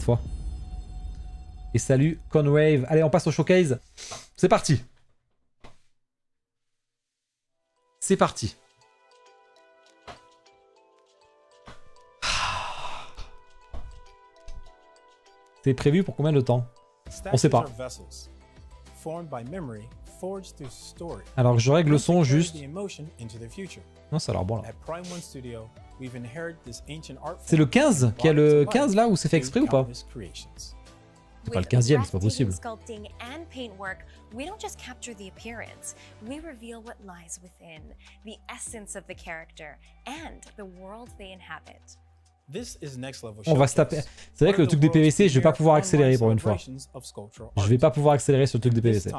fois. Et salut Conwave. Allez, on passe au showcase. C'est parti. C'est parti. C'est prévu pour combien de temps? On sait pas. Alors que je règle le son juste. Non, ça a l'air bon là. C'est le 15 qui a le 15 là où c'est fait exprès ou pas? C'est pas le 15e, c'est pas possible. We don't just capture the appearance, we reveal what lies within, the essence of the character and the world they inhabit. On va se taper. C'est vrai que le truc des PVC, je vais pas pouvoir accélérer pour une fois. Je vais pas pouvoir accélérer sur le truc des PVC. Je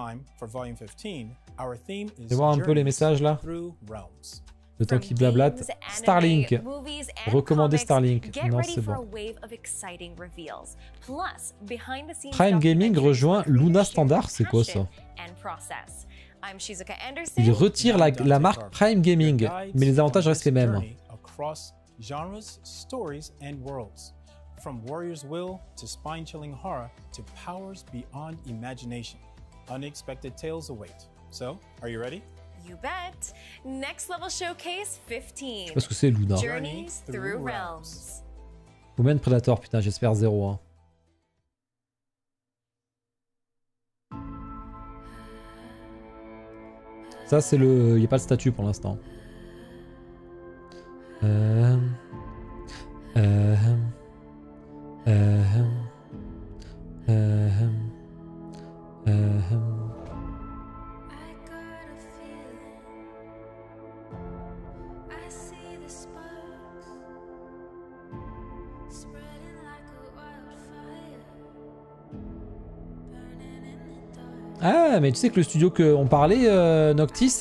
vais voir un peu les messages là. Le temps qui blablate. Starlink. Recommander Starlink. Non, c'est bon. Prime Gaming rejoint Luna Standard. C'est quoi ça? Il retire la marque Prime Gaming, mais les avantages restent les mêmes. Genres, stories, and worlds. From warrior's will to spine-chilling horror to powers beyond imagination. Unexpected tales await. So, are you ready? You bet. Next level showcase 15. Parce que c'est Luna. Journeys through realms. Combien de Predator? Putain, j'espère 0. Hein. Ça, c'est le. Il n'y a pas de statut pour l'instant. Ah, mais tu sais que le studio qu'on parlait, Noctis,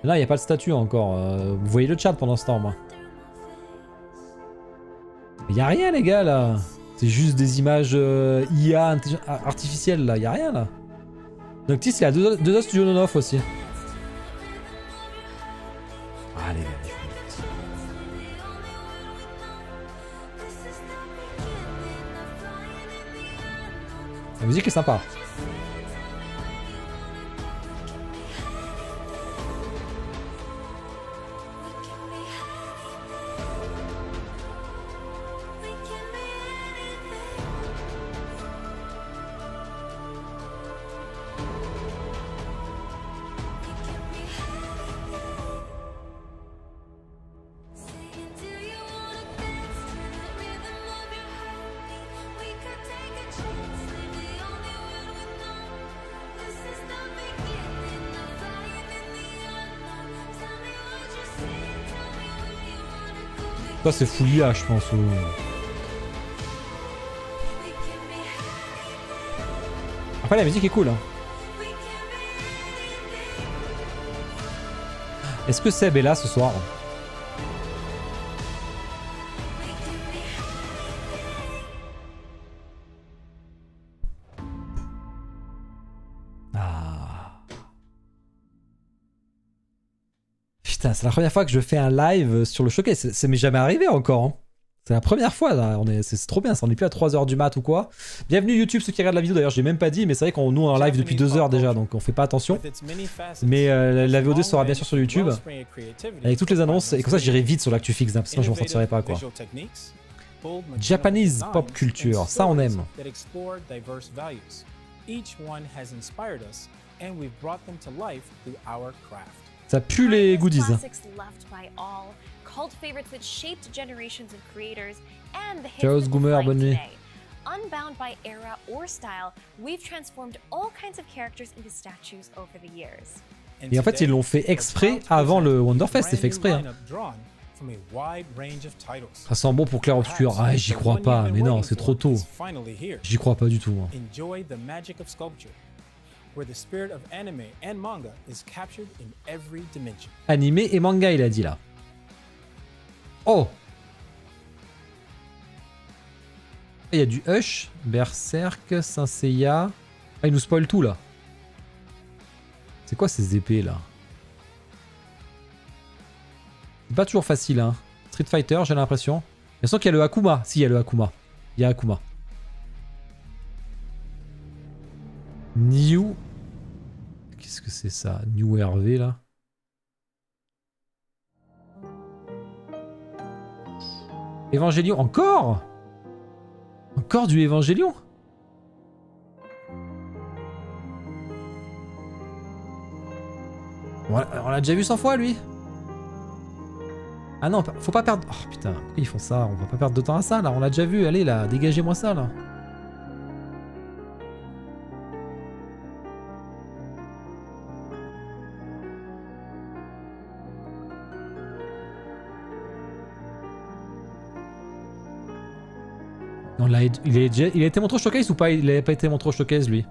là, il n'y a pas de statut encore. Vous voyez le chat pendant ce temps, moi. Il n'y a rien, les gars, là. C'est juste des images IA artificielles, là. Il n'y a rien, là. Noctis, il y a deux autres studios non-off aussi. Ah, les gars. La musique est sympa. Ça c'est full IA, je pense. Après la musique est cool. Hein. Est-ce que Seb est là ce soir? Putain, c'est la première fois que je fais un live sur le showcase. Ça m'est jamais arrivé encore. Hein. C'est la première fois. C'est trop bien. Ça, on n'est plus à 3h du mat ou quoi. Bienvenue YouTube, ceux qui regardent la vidéo. D'ailleurs, je l'ai même pas dit, mais c'est vrai qu'on nous en live depuis 2 heures déjà, donc on fait pas attention. Mais la VOD sera bien sûr sur YouTube avec toutes les annonces. Et comme ça, j'irai vite sur l'actu fixe, hein, sinon je m'en sortirai pas quoi. Japanese pop culture, ça on aime. Ça pue les goodies. Chaos Goomer, bonne nuit. Unbound by era or style, we've transformed all kinds of characters into statues over the years. Et en fait, ils l'ont fait exprès avant le Wonderfest, c'est fait exprès. Hein. Ça sent bon pour Clair Obscur. Ah, j'y crois pas, mais non, c'est trop tôt. J'y crois pas du tout. Hein. Animé et manga, il a dit là. Oh! Il y a du Hush, Berserk, Saint Seiya. Ah, il nous spoil tout là. C'est quoi ces épées là? C'est pas toujours facile hein. Street Fighter, j'ai l'impression. Bien sûr qu'il y a le Akuma. Si, il y a le Akuma. Il y a Akuma. New... Qu'est-ce que c'est ça? New Hervé là? Évangélion, encore? Encore du Évangélion? On l'a déjà vu 100 fois lui. Ah non, faut pas perdre... Oh putain, pourquoi ils font ça? On va pas perdre de temps à ça là, on l'a déjà vu. Allez là, dégagez-moi ça là. Non, là, il a été montré au showcase ou pas? Il avait pas été montré au showcase lui.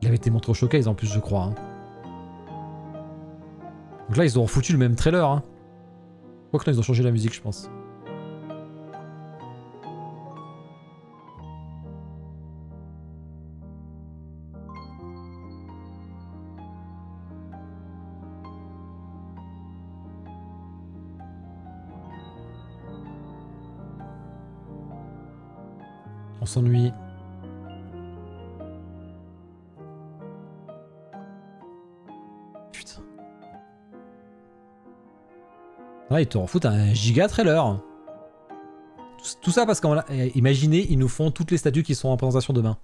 Il avait été montré au showcase en plus je crois. Hein. Donc là ils ont foutu le même trailer. Hein. Quoique non, ils ont changé la musique je pense. On s'ennuie. Putain. Ouais, ils te refoutent un giga trailer. Tout ça parce qu'imaginez, ils nous font toutes les statues qui sont en présentation demain.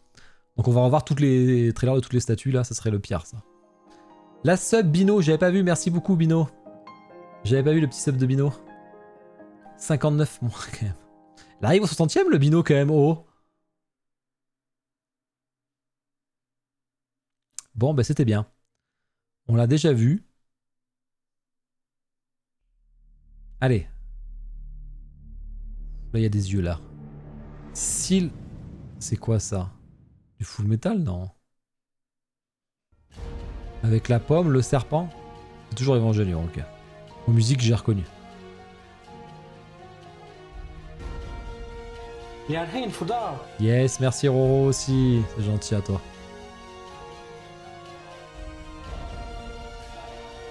Donc on va revoir toutes les trailers de toutes les statues là, ça serait le pire ça. La sub Bino, j'avais pas vu, merci beaucoup Bino. J'avais pas vu le petit sub de Bino. 59 mois quand même. Il arrive au 60ème le Bino quand même, oh. Bon, bah c'était bien. On l'a déjà vu. Allez. Là, il y a des yeux, là. S'il... C'est quoi, ça? Du full metal, non? Avec la pomme, le serpent. C'est toujours Évangélion, ok. En musique, j'ai reconnu. Yes, merci Roro aussi. C'est gentil à toi.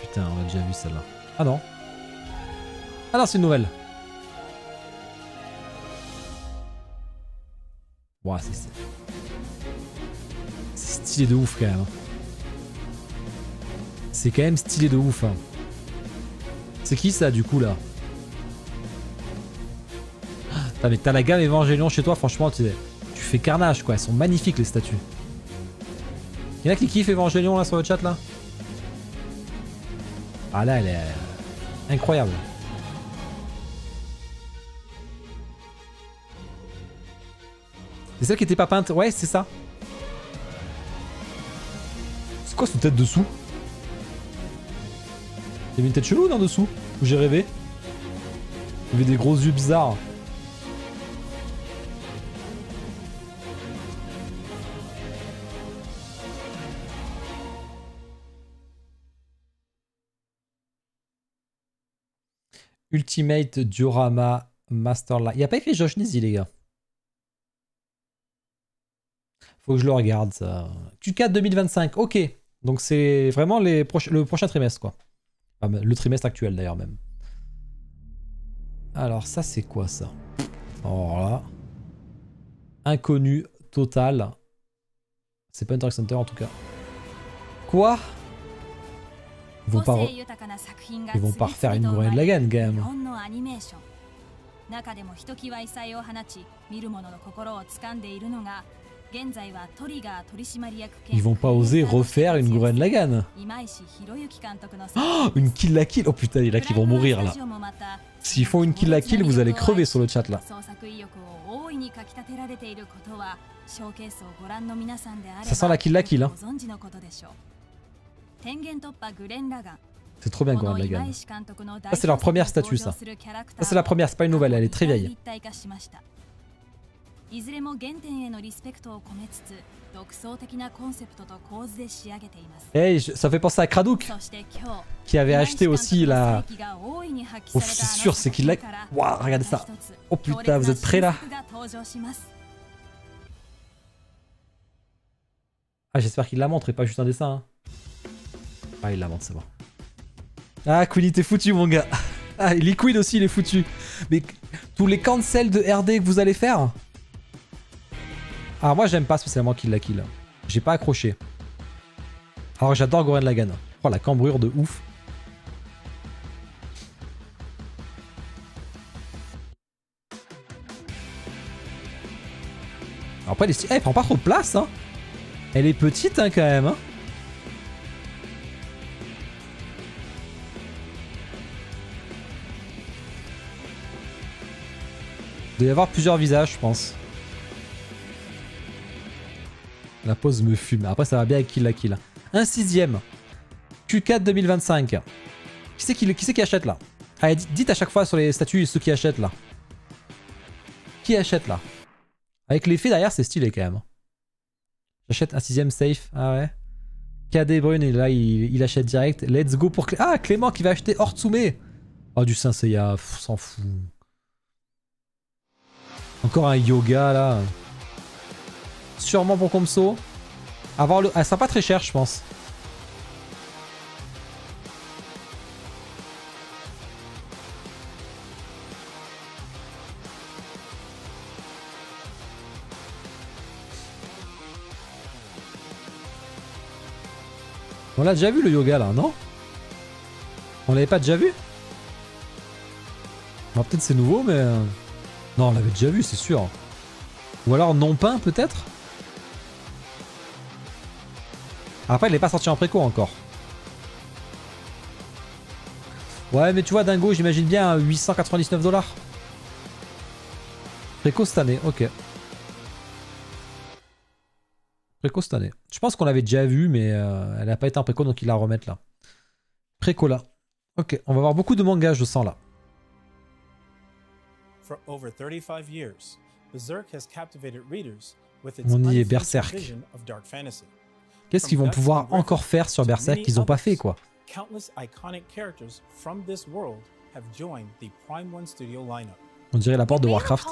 Putain, on a déjà vu celle-là. Ah non. Ah non, c'est une nouvelle. Ouah, c'est stylé de ouf quand même. C'est quand même stylé de ouf. Hein. C'est qui ça du coup là? Ah, mais t'as la gamme Évangélion chez toi, franchement, tu fais carnage quoi. Elles sont magnifiques les statues. Y'en a qui kiffent Évangélion là sur le chat là? Ah là, elle est incroyable. C'est celle qui était pas peinte? Ouais, c'est ça. C'est quoi cette tête dessous? Il y avait une tête chelou en dessous? Ou j'ai rêvé? Il y avait des gros yeux bizarres. Ultimate Diorama Master Light. Il n'y a pas écrit Josh Nizi, les gars. Faut que je le regarde, ça. Q4 2025, ok. Donc c'est vraiment le prochain trimestre, quoi. Enfin, le trimestre actuel, d'ailleurs, même. Alors, ça, c'est quoi, ça? Alors là. Inconnu total. C'est pas Interact Center, en tout cas. Quoi? Ils vont pas refaire une Gurren Lagann quand même. Ils vont pas oser refaire une Gurren Lagann. Oh, une Kill la Kill. Oh putain, il y en a qui vont mourir là. S'ils font une Kill la Kill, vous allez crever sur le chat là. Ça sent la Kill la Kill hein. C'est trop bien Gurren Lagann. Ça c'est leur première statue ça. Ça c'est la première, c'est pas une nouvelle, elle est très vieille. Hey, ça fait penser à Kradouk qui avait acheté aussi la... Oh c'est sûr, c'est qu'il l'a... Waouh, regardez ça. Oh putain, vous êtes prêts là? Ah j'espère qu'il la montre et pas juste un dessin hein. Ah il la montre, c'est bon. Ah Queenie t'es foutu mon gars. Ah Liquid aussi il est foutu. Mais tous les cancels de RD que vous allez faire, Ah, moi, j'aime pas spécialement Kill la Kill. J'ai pas accroché. Alors, j'adore Gurren Lagann. Oh, la cambrure de ouf. Après, elle prend pas trop de place, hein. Elle est petite, hein, quand même, hein. Il doit y avoir plusieurs visages, je pense. La pause me fume. Après, ça va bien avec Kill la Kill. Un 6ème. Q4 2025. Qui c'est qui achète là? Allez, dites à chaque fois sur les statuts ceux qui achètent là. Qui achète là? Avec l'effet derrière, c'est stylé quand même. J'achète un 6ème safe. Ah ouais. KD Brune, et là, il achète direct. Let's go pour Ah, Clément qui va acheter Ortsume. Oh, du Saint Seiya. S'en fout. Encore un yoga là. Sûrement pour Komso. Avoir le... Ah, ça sera pas très cher, je pense. On l'a déjà vu le yoga là, non? On l'avait pas déjà vu? Bon, peut-être c'est nouveau, mais... Non, on l'avait déjà vu, c'est sûr. Ou alors non peint, peut-être? Après, il n'est pas sorti en préco encore. Ouais, mais tu vois, Dingo, j'imagine bien à 899 $. Préco cette année, ok. Préco cette année. Je pense qu'on l'avait déjà vu, mais elle n'a pas été en préco, donc il la remettre là. Préco là. Ok, on va avoir beaucoup de mangas, je sens là. For over 35 years, Berserk has captivated readers with its On y est, unfiltered Berserk. vision of dark fantasy. Qu'est-ce qu'ils vont pouvoir encore faire sur Berserk qu'ils n'ont pas fait, quoi? Countless iconic characters from this world have joined the Prime One Studio lineup. On dirait la porte de Warcraft.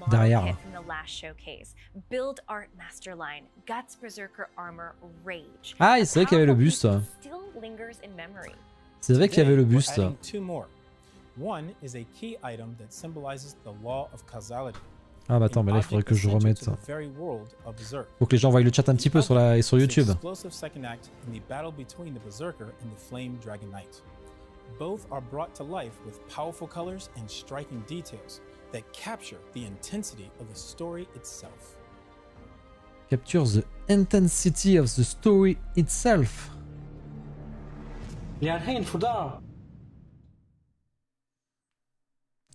Derrière. Derrière. Build Art Masterline, Guts Berserker Armor, Rage. Ah, c'est vrai qu'il y avait le buste. C'est vrai qu'il y avait le buste. Today, we're adding two more. One is a key item that symbolizes the law of causality. Ah bah attends, mais là il faudrait que je remette ça. To the very world of Berserk. Faut que les gens voient le chat un petit peu sur YouTube. Explosive second act in the battle between the Berserker and the Flame Dragon Knight. Both are brought to life with powerful colors and striking details that capture the intensity of the story itself. Capture the intensity of the story itself.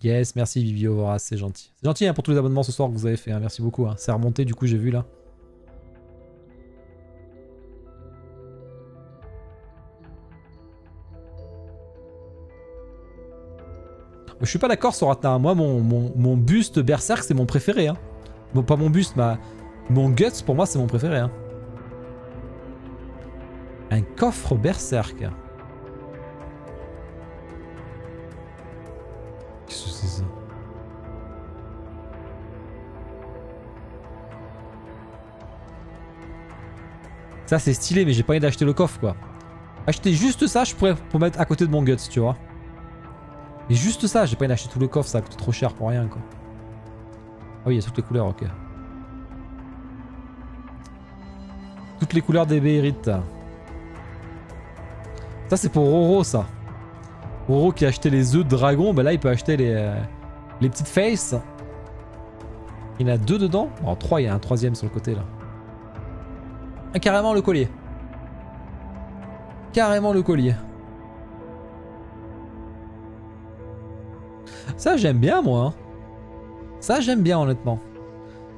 Yes, merci Vivio Vorace, c'est gentil. C'est gentil hein, pour tous les abonnements ce soir que vous avez fait, hein. Merci beaucoup. Hein. C'est remonté du coup, j'ai vu là. Je suis pas d'accord sur Ratna. Moi, mon buste Berserk, c'est mon préféré. Hein. Bon, pas mon buste, mon Guts, pour moi, c'est mon préféré. Hein. Un coffre Berserk. Qu'est-ce que c'est ça? Ça, c'est stylé, mais j'ai pas envie d'acheter le coffre, quoi. Acheter juste ça, je pourrais pour mettre à côté de mon Guts, tu vois. Mais juste ça, j'ai pas envie d'acheter tout le coffre, ça coûte trop cher pour rien, quoi. Ah oui, il y a toutes les couleurs, ok. Toutes les couleurs des Béhérites. Ça, c'est pour Roro, ça. Roro qui a acheté les œufs de dragon, bah là, il peut acheter les petites faces. Il y en a deux dedans. En 3, il y a un troisième sur le côté, là. Ah, carrément le collier. Carrément le collier. Ça, j'aime bien, moi. Hein. Ça, j'aime bien, honnêtement.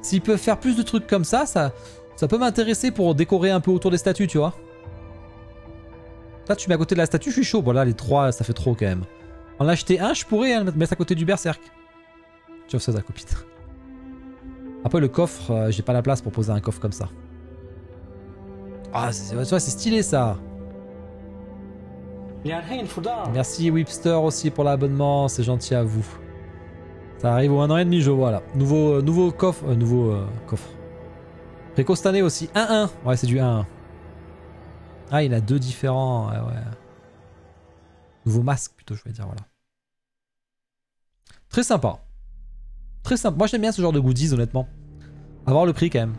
S'il peut faire plus de trucs comme ça, ça peut m'intéresser pour décorer un peu autour des statues, tu vois. Là, tu mets à côté de la statue, je suis chaud. Bon, là, les trois, ça fait trop, quand même. En acheter un, je pourrais hein, mettre à côté du Berserk. Tu vois ça, ta copine. Après, le coffre, j'ai pas la place pour poser un coffre comme ça. Ah, tu vois, c'est stylé, ça. Merci Whipster aussi pour l'abonnement, c'est gentil à vous. Ça arrive au 1 an et demi, je vois là. Nouveau coffre. Coffre. Préco cette année aussi. 1-1. Ouais, c'est du 1-1. Ah, il a deux différents. Ouais, ouais. Nouveau masque plutôt, je vais dire, voilà. Très sympa. Très sympa. Moi, j'aime bien ce genre de goodies, honnêtement. Avoir le prix quand même.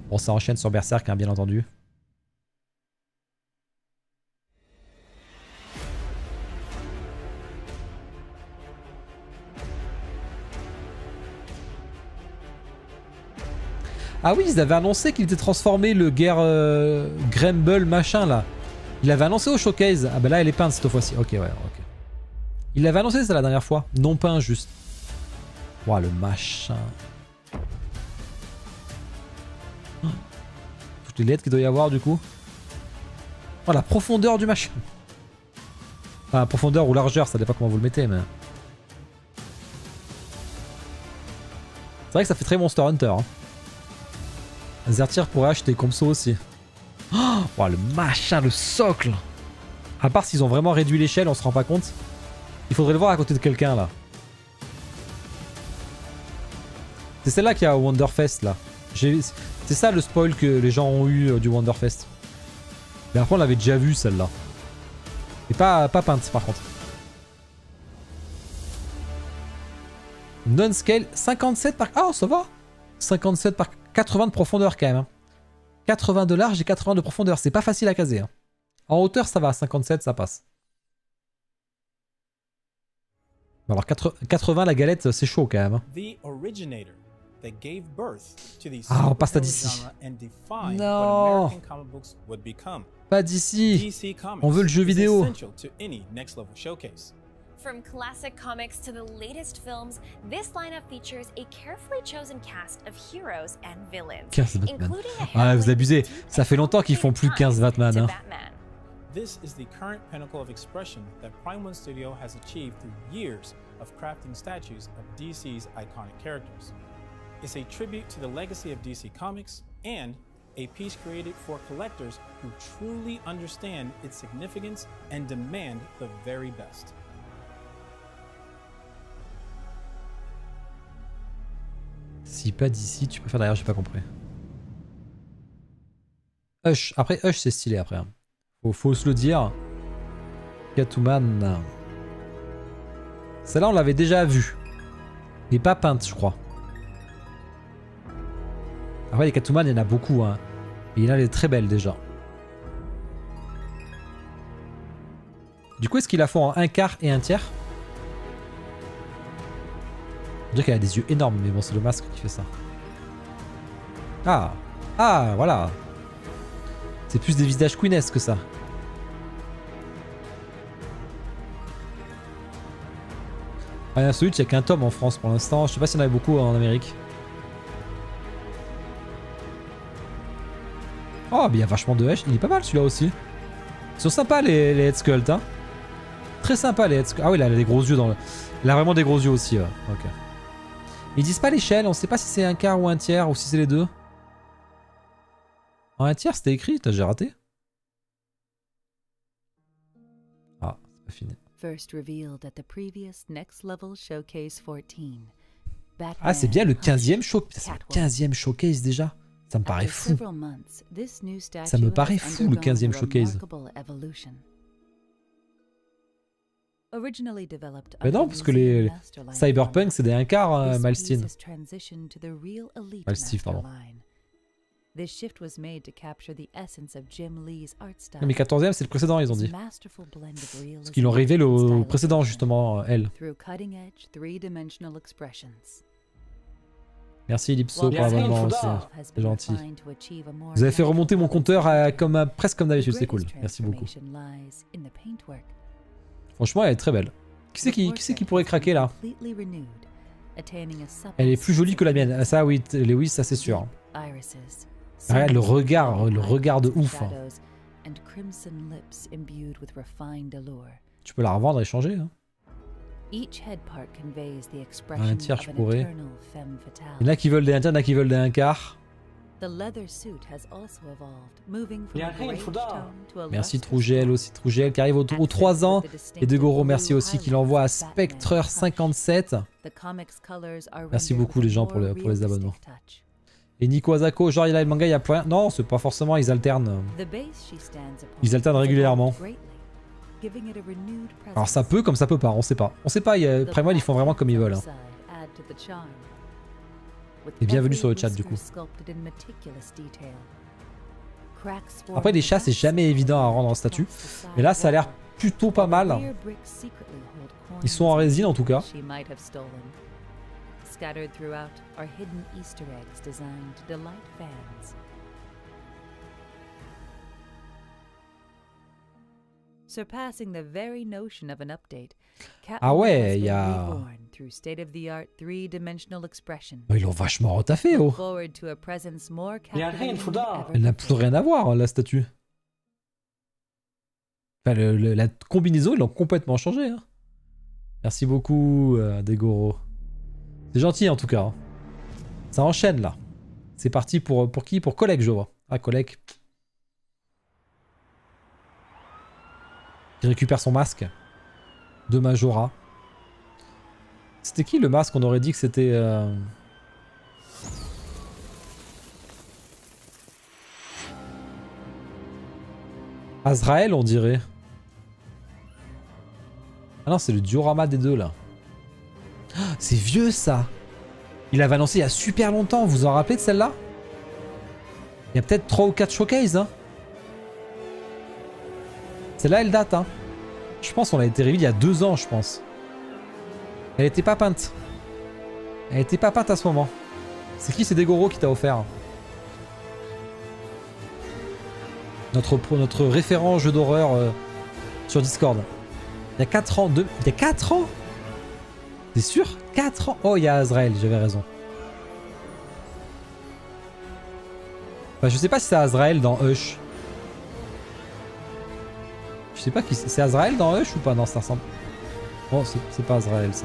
Bon, ça enchaîne sur Berserk, hein, bien entendu. Ah oui, ils avaient annoncé qu'il était transformé, le guerre Grumble machin là. Il avait annoncé au showcase. Ah bah là elle est peinte cette fois-ci. Ok, ouais, ok. Il l'avait annoncé ça la dernière fois. Non peint juste. Ouah, le machin. Toutes les lettres qu'il doit y avoir du coup. Oh, la profondeur du machin. Enfin, profondeur ou largeur, ça dépend comment vous le mettez, mais... C'est vrai que ça fait très Monster Hunter. Hein. Zertir pourrait acheter, Compso aussi. Oh, le machin, le socle. À part s'ils ont vraiment réduit l'échelle, on se rend pas compte. Il faudrait le voir à côté de quelqu'un là. C'est celle-là qu'il y a au Wonderfest là. C'est ça le spoil que les gens ont eu du Wonderfest. Mais après on l'avait déjà vu celle-là. Et pas peinte par contre. Non-scale, 57 par... Ah, ça va 57 par 80 de profondeur quand même. Hein. 80 de large et 80 de profondeur. C'est pas facile à caser. Hein. En hauteur, ça va. 57, ça passe. Alors 80 la galette, c'est chaud quand même. Hein. Ah, on passe à d'ici. Non. Pas d'ici. On veut le jeu vidéo. From classic comics to the latest films, this lineup features a carefully chosen cast of heroes and villains, 15 Batman. including a Ah, vous abusez. Ça fait longtemps qu'ils font plus 15 Batman. Hein. This is the current pinnacle of expression that Prime One Studio has achieved through years of crafting statues of DC's iconic characters. It's a tribute to the legacy of DC Comics and a piece created for collectors who truly understand its significance and demand the very best. Si pas d'ici, tu peux faire derrière, j'ai pas compris. Hush. Après, Hush, c'est stylé après. Hein. Faut se le dire. Catwoman. Celle-là, on l'avait déjà vue. Mais pas peinte, je crois. Après, les Catwoman, il y en a beaucoup. Hein. Et il y en a des très belles déjà. Du coup, est-ce qu'ils la font en un quart et un tiers? On dirait qu'elle a des yeux énormes, mais bon, c'est le masque qui fait ça. Ah! Ah, voilà! C'est plus des visages queenesques que ça. Ah, il y a celui, il n'y a qu'un tome en France pour l'instant. Je sais pas s'il y en avait beaucoup en Amérique. Oh, mais il y a vachement de Hesh. Il est pas mal celui-là aussi. Ils sont sympas les Head Sculpt, hein. Très sympa les Head Sculpt. Ah oui, là, elle a des gros yeux dans le... Elle a vraiment des gros yeux aussi, ouais. Ok. Ils disent pas l'échelle, on sait pas si c'est un quart ou un tiers ou si c'est les deux. En un tiers, c'était écrit, j'ai raté. Ah, c'est pas fini. Ah, c'est bien le 15e showcase. C'est le 15e showcase déjà. Ça me paraît fou. Ça me paraît fou le 15e showcase. Mais non, parce que les Cyberpunk, c'est des 1 quart, Malstein. Malsteve, pardon. Non, mais 14e, c'est le précédent, ils ont dit. Parce qu'ils l'ont révélé au précédent, justement, elle. Merci Ellipso pour l'abonnement aussi, c'est gentil. Vous avez fait remonter mon compteur à presque comme d'habitude, c'est cool. Merci beaucoup. Franchement, elle est très belle. Qui c'est qui pourrait craquer là? Elle est plus jolie que la mienne. Ça oui, Lewis, ça c'est sûr. Regarde le regard de ouf. Hein. Tu peux la revendre et changer. Hein. Un tiers, je pourrais. Il y en a qui veulent des 1 tiers, il y en a qui veulent des 1 quart. Merci Trougel aussi, Trougel qui arrive aux 3 ans. Et De Goro, merci aussi qu'il envoie à Spectreur57. Merci beaucoup les gens pour les abonnements. Et Nico Azako, genre il a le manga, il y a plein. Non, c'est pas forcément, ils alternent. Ils alternent régulièrement. Alors ça peut comme ça peut pas, on sait pas. On sait pas, Prime One ils font vraiment comme ils veulent. Hein. Et bienvenue sur le chat du coup. Après les chats c'est jamais évident à rendre en statue. Mais là ça a l'air plutôt pas mal. Ils sont en résine en tout cas. Scattered throughout are hidden Easter eggs designed to delight fans. Surpassing the very notion of an update, Ah ouais, Catwoman has il y been a... reborn through state-of-the-art three-dimensional expression. Ils l'ont vachement retaffé, oh. Forward to a presence more Il y a rien de fou captivating là. than ever Elle n'a plus rien à voir, la statue. Enfin, la combinaison, ils l'ont complètement changé. Hein. Merci beaucoup, Degoro. C'est gentil en tout cas. Hein. Ça enchaîne là. C'est parti pour qui? Pour Collègue, je vois. Ah, Collègue. Il récupère son masque de Majora. C'était qui le masque? On aurait dit que c'était... Azrael, on dirait. Ah non, c'est le diorama des deux là. Oh, c'est vieux ça. Il avait annoncé il y a super longtemps. Vous vous en rappelez de celle-là? Il y a peut-être 3 ou 4 showcases. Hein. Celle-là, elle date. Hein. Je pense qu'on a été reveal il y a 2 ans, je pense. Elle était pas peinte. Elle était pas peinte à ce moment. C'est qui? C'est Degoro qui t'a offert. Notre référent jeu d'horreur sur Discord. Il y a 4 ans. Il y a 4 ans? T'es sûr? 4 ans? Oh, il y a Azrael, j'avais raison. Enfin, je sais pas si c'est Azrael dans Hush. Je sais pas qui c'est. C'est Azrael dans Hush ou pas? Non, ça ressemble. Oh, c'est pas Azrael ça.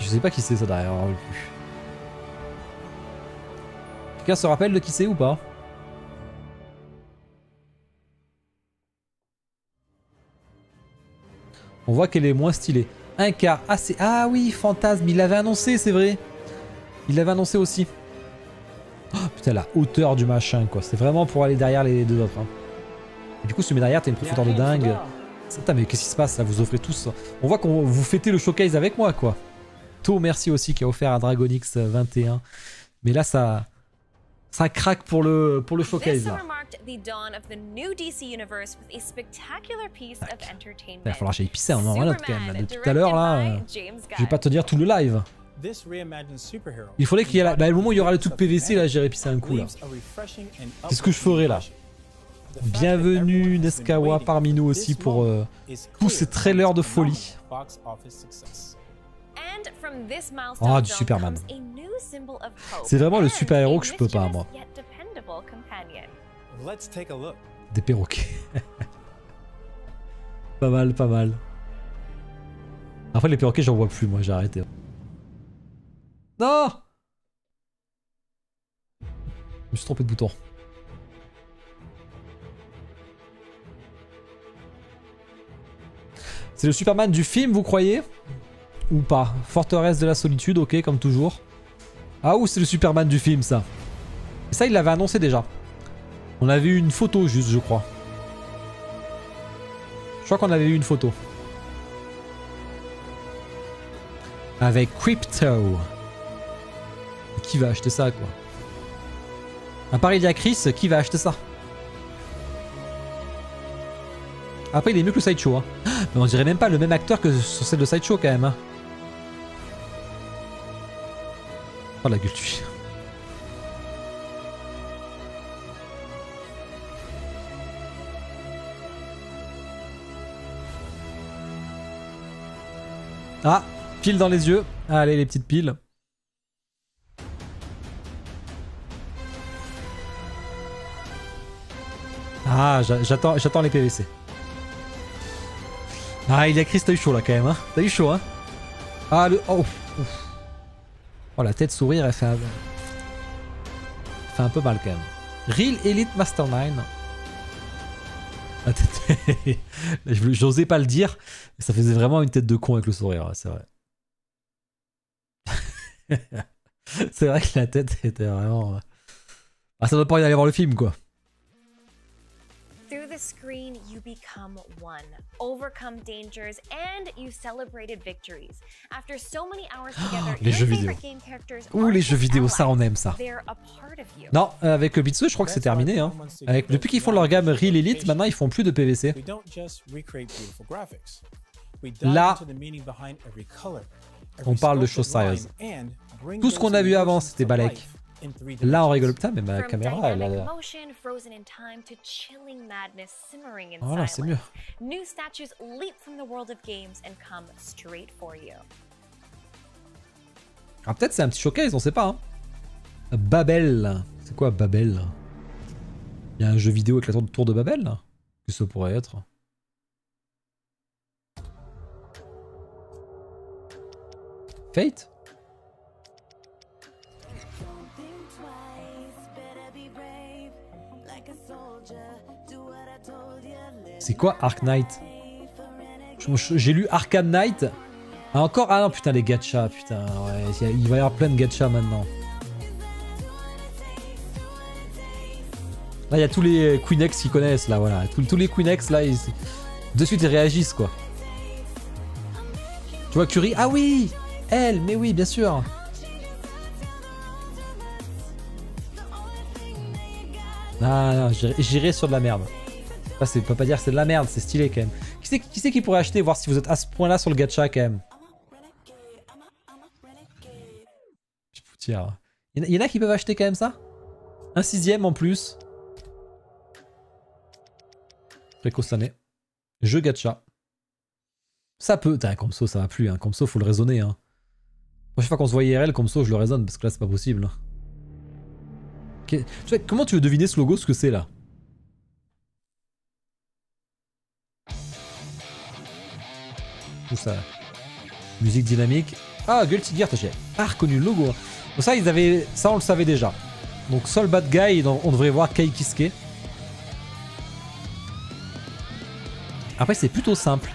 Je sais pas qui c'est ça derrière. Quelqu'un se rappelle de qui c'est ou pas? On voit qu'elle est moins stylée. Un quart. Ah, c'est... Ah oui, Fantasme. Il l'avait annoncé, c'est vrai. Il l'avait annoncé aussi. Oh, putain, la hauteur du machin, quoi. C'est vraiment pour aller derrière les deux autres. Hein. Et du coup, si tu mets derrière, t'as une profondeur de dingue. Putain, mais qu'est-ce qui se passe là? Vous offrez tous. On voit qu'on vous fêtez le showcase avec moi, quoi. To, merci aussi, qui a offert à Dragonix 21. Mais là, ça craque pour le showcase là. Il va falloir que j'aille pisser un moment ou un autre quand même. Là. Depuis tout à l'heure là, je vais pas te dire tout le live. Il faudrait qu'il y ait le moment où il y aura le truc PVC là, j'irai pisser un coup là. C'est ce que je ferai là. Bienvenue Neskawa parmi nous aussi pour tous ces trailers de folie. Oh, du Superman. C'est vraiment le super-héros que je peux pas, moi. Des perroquets. Pas mal, pas mal. Après, les perroquets, j'en vois plus, moi, j'ai arrêté. Non! Je me suis trompé de bouton. C'est le Superman du film, vous croyez? Ou pas? Forteresse de la solitude, ok, comme toujours. Ah, ou c'est le Superman du film, ça? Et ça, il l'avait annoncé déjà. On avait eu une photo, juste, je crois. Je crois qu'on avait eu une photo. Avec Crypto. Qui va acheter ça, quoi? À part il y a Chris, qui va acheter ça? Après, il est mieux que le Sideshow, hein. Mais on dirait même pas le même acteur que sur celle de Sideshow, quand même, hein. Oh la gueule du chien. Ah, pile dans les yeux. Allez les petites piles. Ah, j'attends les PVC. Ah, il y a Chris, t'as eu chaud là quand même, hein. T'as eu chaud, hein. Ah, le... Oh, ouf. Oh, la tête sourire, elle fait un peu mal quand même. Real Elite Master 9. La tête... J'osais pas le dire, mais ça faisait vraiment une tête de con avec le sourire, c'est vrai. C'est vrai que la tête était vraiment... Ah, ça doit pas aller voir le film, quoi. the screen, you become one, overcome dangers, and you celebrated victories. After so many hours together, les jeux vidéo. Ouh, les jeux vidéo, ça on aime ça. Non, avec Bitsu, je crois que c'est terminé. Hein. Depuis qu'ils font leur gamme Real Elite, maintenant ils font plus de PVC. Là, on parle de choses sérieuses. Tout ce qu'on a vu avant, c'était Balek. Là, on rigole. Putain, mais ma caméra, elle a... Voilà, c'est mieux. Ah, peut-être c'est un petit showcase, on sait pas. Hein. Babel. C'est quoi Babel? Il y a un jeu vidéo avec la tour de Babel? Que ça pourrait être? Fate? C'est quoi Ark Knight? J'ai lu Arkham Knight. Ah, encore? Ah non, putain, les gachas, putain. Ouais, il va y avoir plein de gachas maintenant. Là, il y a tous les Queenex qui connaissent, là, voilà. Tous les Queenex, là, de suite, ils réagissent, quoi. Tu vois, Curie? Ah oui! Elle, mais oui, bien sûr. Ah non, j'irai sur de la merde. Ça, on peut pas dire que c'est de la merde, c'est stylé quand même. Qui c'est qui pourrait acheter, voir si vous êtes à ce point-là sur le gacha quand même? Il y en a qui peuvent acheter quand même ça? Un 6ème en plus. Préco cette année. Jeu gacha. Ça peut. Putain, Comso, ça va plus. Hein. Comso, faut le raisonner. Hein. Chaque fois qu'on se voit IRL, Comso, je le raisonne parce que là, c'est pas possible. Comment tu veux deviner ce logo, ce que c'est là? Où ça? Musique dynamique. Ah, Guilty Gear, j'ai pas reconnu le logo. Donc ça, ça, on le savait déjà. Donc, Soul Bad Guy, on devrait voir Kei Kisuke. Après, c'est plutôt simple.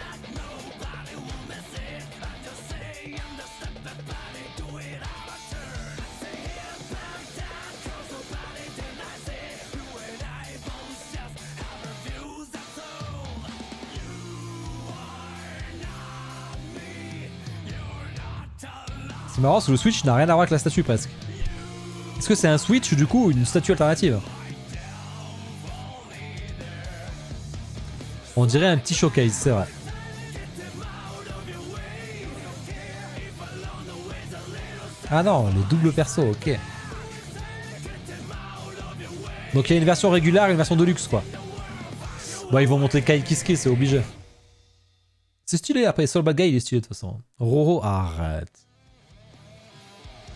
C'est marrant parce que le Switch n'a rien à voir avec la statue presque. Est-ce que c'est un Switch ou du coup une statue alternative? On dirait un petit showcase, c'est vrai. Ah non, les doubles persos, ok. Donc il y a une version régulière et une version de luxe quoi. Bon, ils vont monter Kei Kisuke, c'est obligé. C'est stylé, après Soul Bad Guy il est stylé de toute façon. Roro, arrête.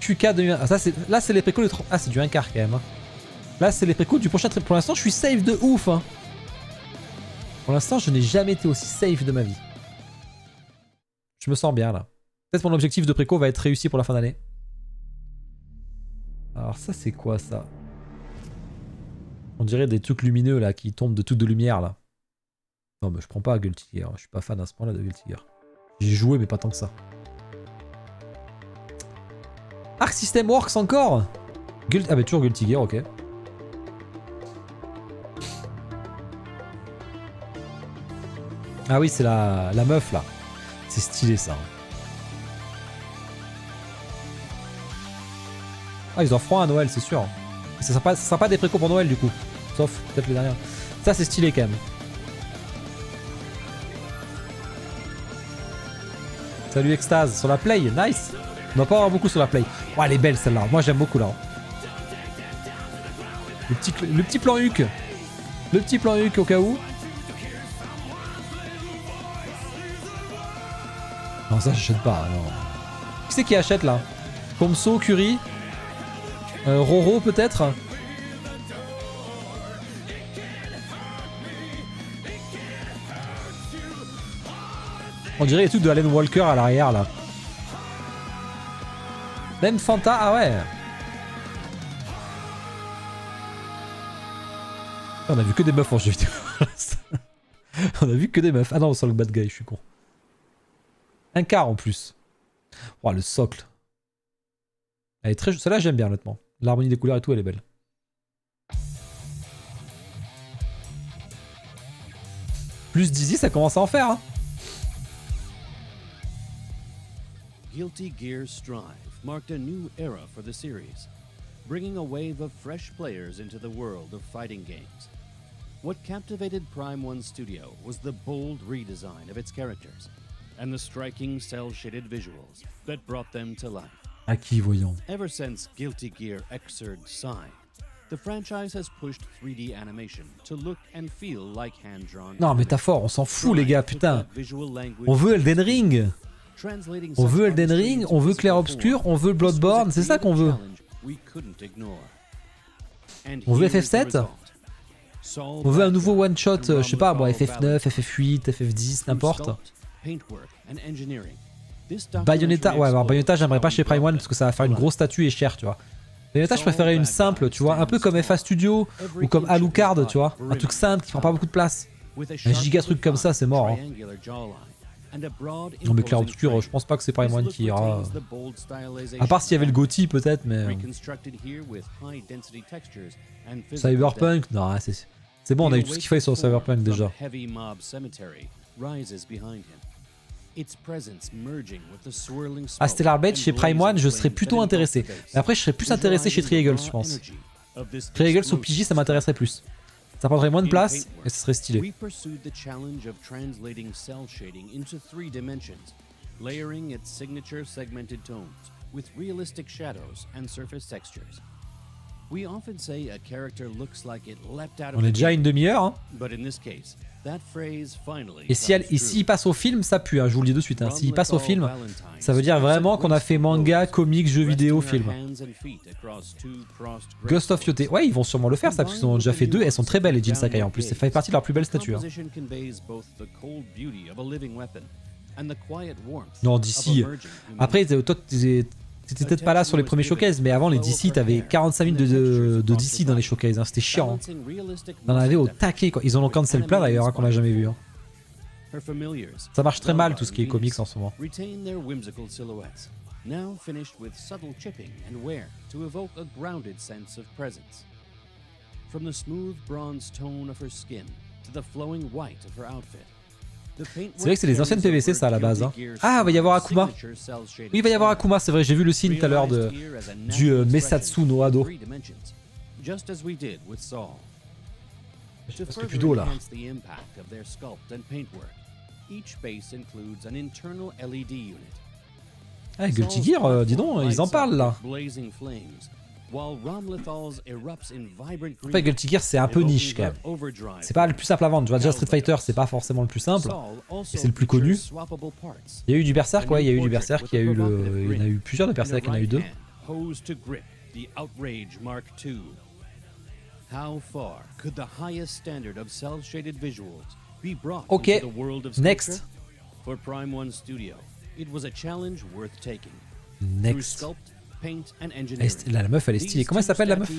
QK 2020. Ah, là c'est les précaux. Ah, c'est du 1 quart quand même. Hein. Là c'est les précaux du prochain trip. Pour l'instant je suis safe de ouf. Hein. Pour l'instant je n'ai jamais été aussi safe de ma vie. Je me sens bien là. Peut-être mon objectif de préco va être réussi pour la fin d'année. Alors ça c'est quoi ça? On dirait des trucs lumineux là qui tombent de toutes de lumière là. Non mais je prends pas Guilty Gear. Je suis pas fan à ce point là de Guilty Gear. J'ai joué mais pas tant que ça. Arc System Works encore? Ah bah toujours Guilty Gear, ok. Ah oui, c'est la meuf là. C'est stylé ça. Ah, ils en feront un à Noël, c'est sûr. Ça sera pas des précos pour Noël du coup. Sauf peut-être les dernières. Ça c'est stylé quand même. Salut Extase, sur la play, nice. On va pas avoir beaucoup sur la play. Oh, elle est belle celle-là, moi j'aime beaucoup là. Le petit plan Huc. Le petit plan Huc au cas où. Non ça j'achète pas, non. Qui c'est qui achète là? Comso, Curie, Roro peut-être. On dirait les trucs de Alan Walker à l'arrière là. Même Fanta, ah ouais. On a vu que des meufs en jeu vidéo. On a vu que des meufs. Ah non, sur le bad guy, je suis con. Un quart en plus. Oh, le socle. Elle est très... Celle-là, j'aime bien honnêtement. L'harmonie des couleurs et tout, elle est belle. Plus Dizzy, ça commence à en faire. Hein. Guilty Gear Strive marked a new era for the series, bringing a wave of fresh players into the world of fighting games. What captivated Prime 1 Studio was the bold redesign of its characters and the striking cel-shaded visuals that brought them to life. À qui, voyons? Ever since Guilty Gear Xrd Sign, the franchise has pushed 3D animation to look and feel like hand-drawn. Non, métaphore, on s'en fout, les gars, putain. On veut Elden Ring. On veut Elden Ring, on veut Clair Obscur, on veut Bloodborne, c'est ça qu'on veut. On veut FF7. On veut un nouveau one-shot, je sais pas, bon, FF9, FF8, FF10, n'importe. Bayonetta, ouais, alors Bayonetta, j'aimerais pas chez Prime 1 parce que ça va faire une grosse statue et cher, tu vois. Bayonetta, je préférais une simple, tu vois, un peu comme FA Studio ou comme Alucard, tu vois. Un truc simple qui prend pas beaucoup de place. Un giga truc comme ça, c'est mort. Hein. Non, mais Clair Obscur, je pense pas que c'est Prime 1 qui ira. À part s'il y avait le GOTY, peut-être, mais. Cyberpunk, non, c'est bon, on a eu tout ce qu'il fallait sur Cyberpunk déjà. À Stellar Blade chez Prime 1, je serais plutôt intéressé. Mais après, je serais plus intéressé chez Triangles, je pense. Triangles ou PJ, ça m'intéresserait plus. Ça prendrait moins de place et ce serait stylé. On est déjà à une demi-heure. Hein. Et s'il passe au film, ça pue, hein, je vous le dis de suite. Hein. S'il passe au film, ça veut dire vraiment qu'on a fait manga, comics, jeux vidéo, film. Ghost of Yote, ouais, ils vont sûrement le faire ça, parce qu'ils en ont déjà fait 2, elles sont très belles les Jin Sakai en plus, ça fait partie de leurs plus belles statues. Hein. Non, d'ici. Après, toi, t'étais peut-être pas là sur les premiers showcases, mais avant les DC, t'avais 45 minutes de DC dans les showcases, hein. C'était chiant. Hein. On en avait au taquet, quoi. Ils en ont cancel plein d'ailleurs, hein, qu'on a jamais vu. Hein. Ça marche très mal tout ce qui est comics en ce moment. C'est vrai que c'est les anciennes PVC ça à la base. Hein. Ah, il va y avoir Akuma. Oui, il va y avoir Akuma, c'est vrai, j'ai vu le signe tout à l'heure du Mesatsu no Ado. Parce que plus d'eau là. Ah, Guilty Gear, dis donc, ils en parlent là. Après, Guilty Gear, c'est un peu niche quand même. C'est pas le plus simple à vendre. Tu vois, déjà Street Fighter, c'est pas forcément le plus simple. Et c'est le plus connu. Il y a eu du Berserk, ouais, il y a eu du Berserk. Il y en a eu plusieurs de Berserk, il y en a eu 2. Ok, next. Next. Là, la meuf elle est stylée. Comment elle s'appelle la meuf?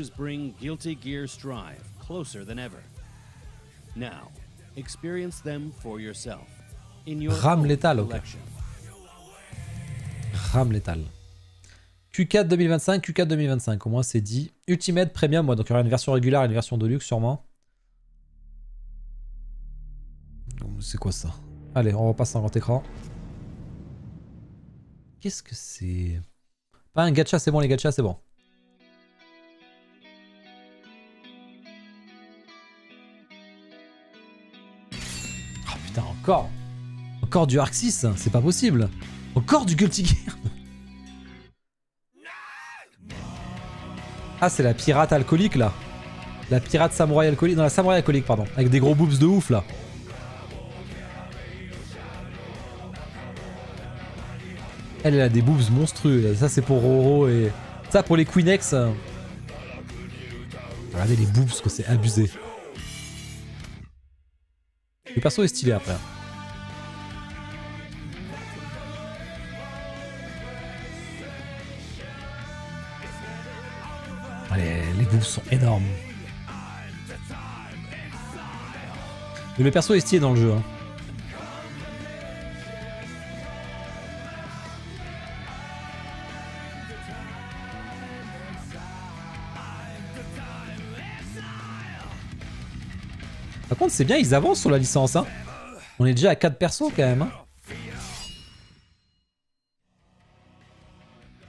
Rame létal, ok. Rame létal. Q4 2025, Q4 2025, au moins c'est dit. Ultimate Premium, ouais, donc il y aura une version régulière et une version de luxe sûrement. C'est quoi ça? Allez, on repasse en grand écran. Qu'est-ce que c'est? Pas un gacha, c'est bon les gachas, c'est bon. Oh putain, encore. Encore du Arc 6, c'est pas possible. Encore du Guilty Gear. Ah, c'est la pirate alcoolique là. La pirate samouraï alcoolique. Non, la samouraï alcoolique, pardon. Avec des gros boobs de ouf là. Elle a des boobs monstrueux. Ça, c'est pour Roro et. Ça, pour les Queenex. Regardez les boobs, que c'est abusé. Le perso est stylé après. Les boobs sont énormes. Mais le perso est stylé dans le jeu. Hein. Par contre, c'est bien, ils avancent sur la licence. Hein. On est déjà à 4 persos quand même. Hein.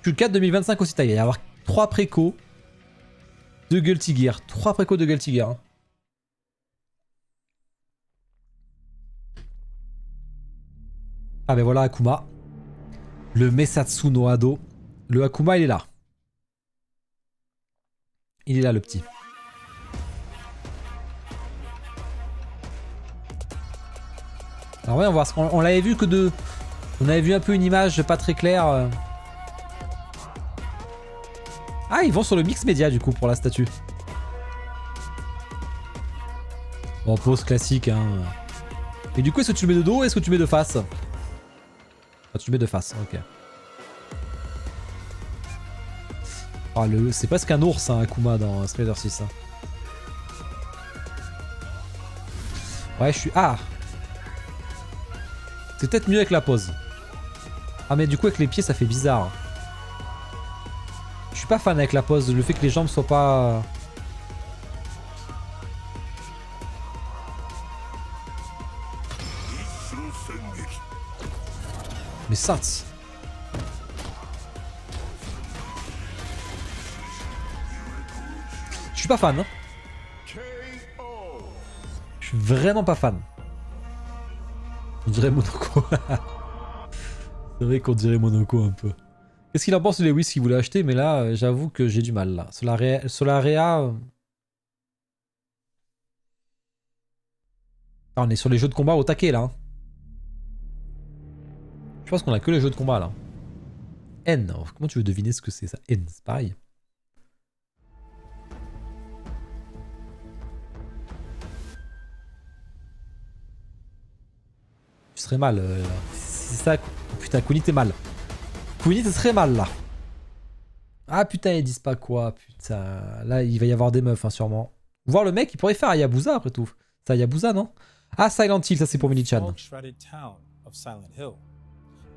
Q4 2025 aussi, il va y avoir 3 précos de Guilty Gear. 3 précos de Guilty Gear. Hein. Ah ben voilà Akuma. Le Mesatsu no Ado. Le Akuma il est là. Il est là le petit. Alors ouais, on va voir. On l'avait vu que de... On avait vu un peu une image pas très claire. Ah, ils vont sur le mix média du coup pour la statue. Bon, pose classique hein. Et du coup, est-ce que tu le mets de dos ou est-ce que tu le mets de face? Ah, tu le mets de face, ok. Ah, c'est presque un ours, hein, Akuma dans Street Fighter 6. Hein. Ouais, je suis... Ah! C'est peut-être mieux avec la pose. Ah, mais du coup, avec les pieds, ça fait bizarre. Je suis pas fan avec la pose, le fait que les jambes soient pas... Mais Sats. Je suis pas fan. Hein. Je suis vraiment pas fan. On dirait Monoko. C'est vrai qu'on dirait Monoko un peu. Qu'est-ce qu'il en pense de Lewis qui voulait acheter? Mais là, j'avoue que j'ai du mal là. Solaria... Ah, on est sur les jeux de combat au taquet là. Hein. Je pense qu'on a que les jeux de combat là. N. Comment tu veux deviner ce que c'est ça? N, c'est pareil. Tu serais mal. C'est ça. Putain, Kuni t'es mal. Kuni t'es très mal là. Ah putain, ils disent pas quoi. Putain. Là, il va y avoir des meufs hein, sûrement. Voir le mec, il pourrait faire Hayabusa après tout. C'est Hayabusa, non? Ah, Silent Hill, ça c'est pour Mini-chan.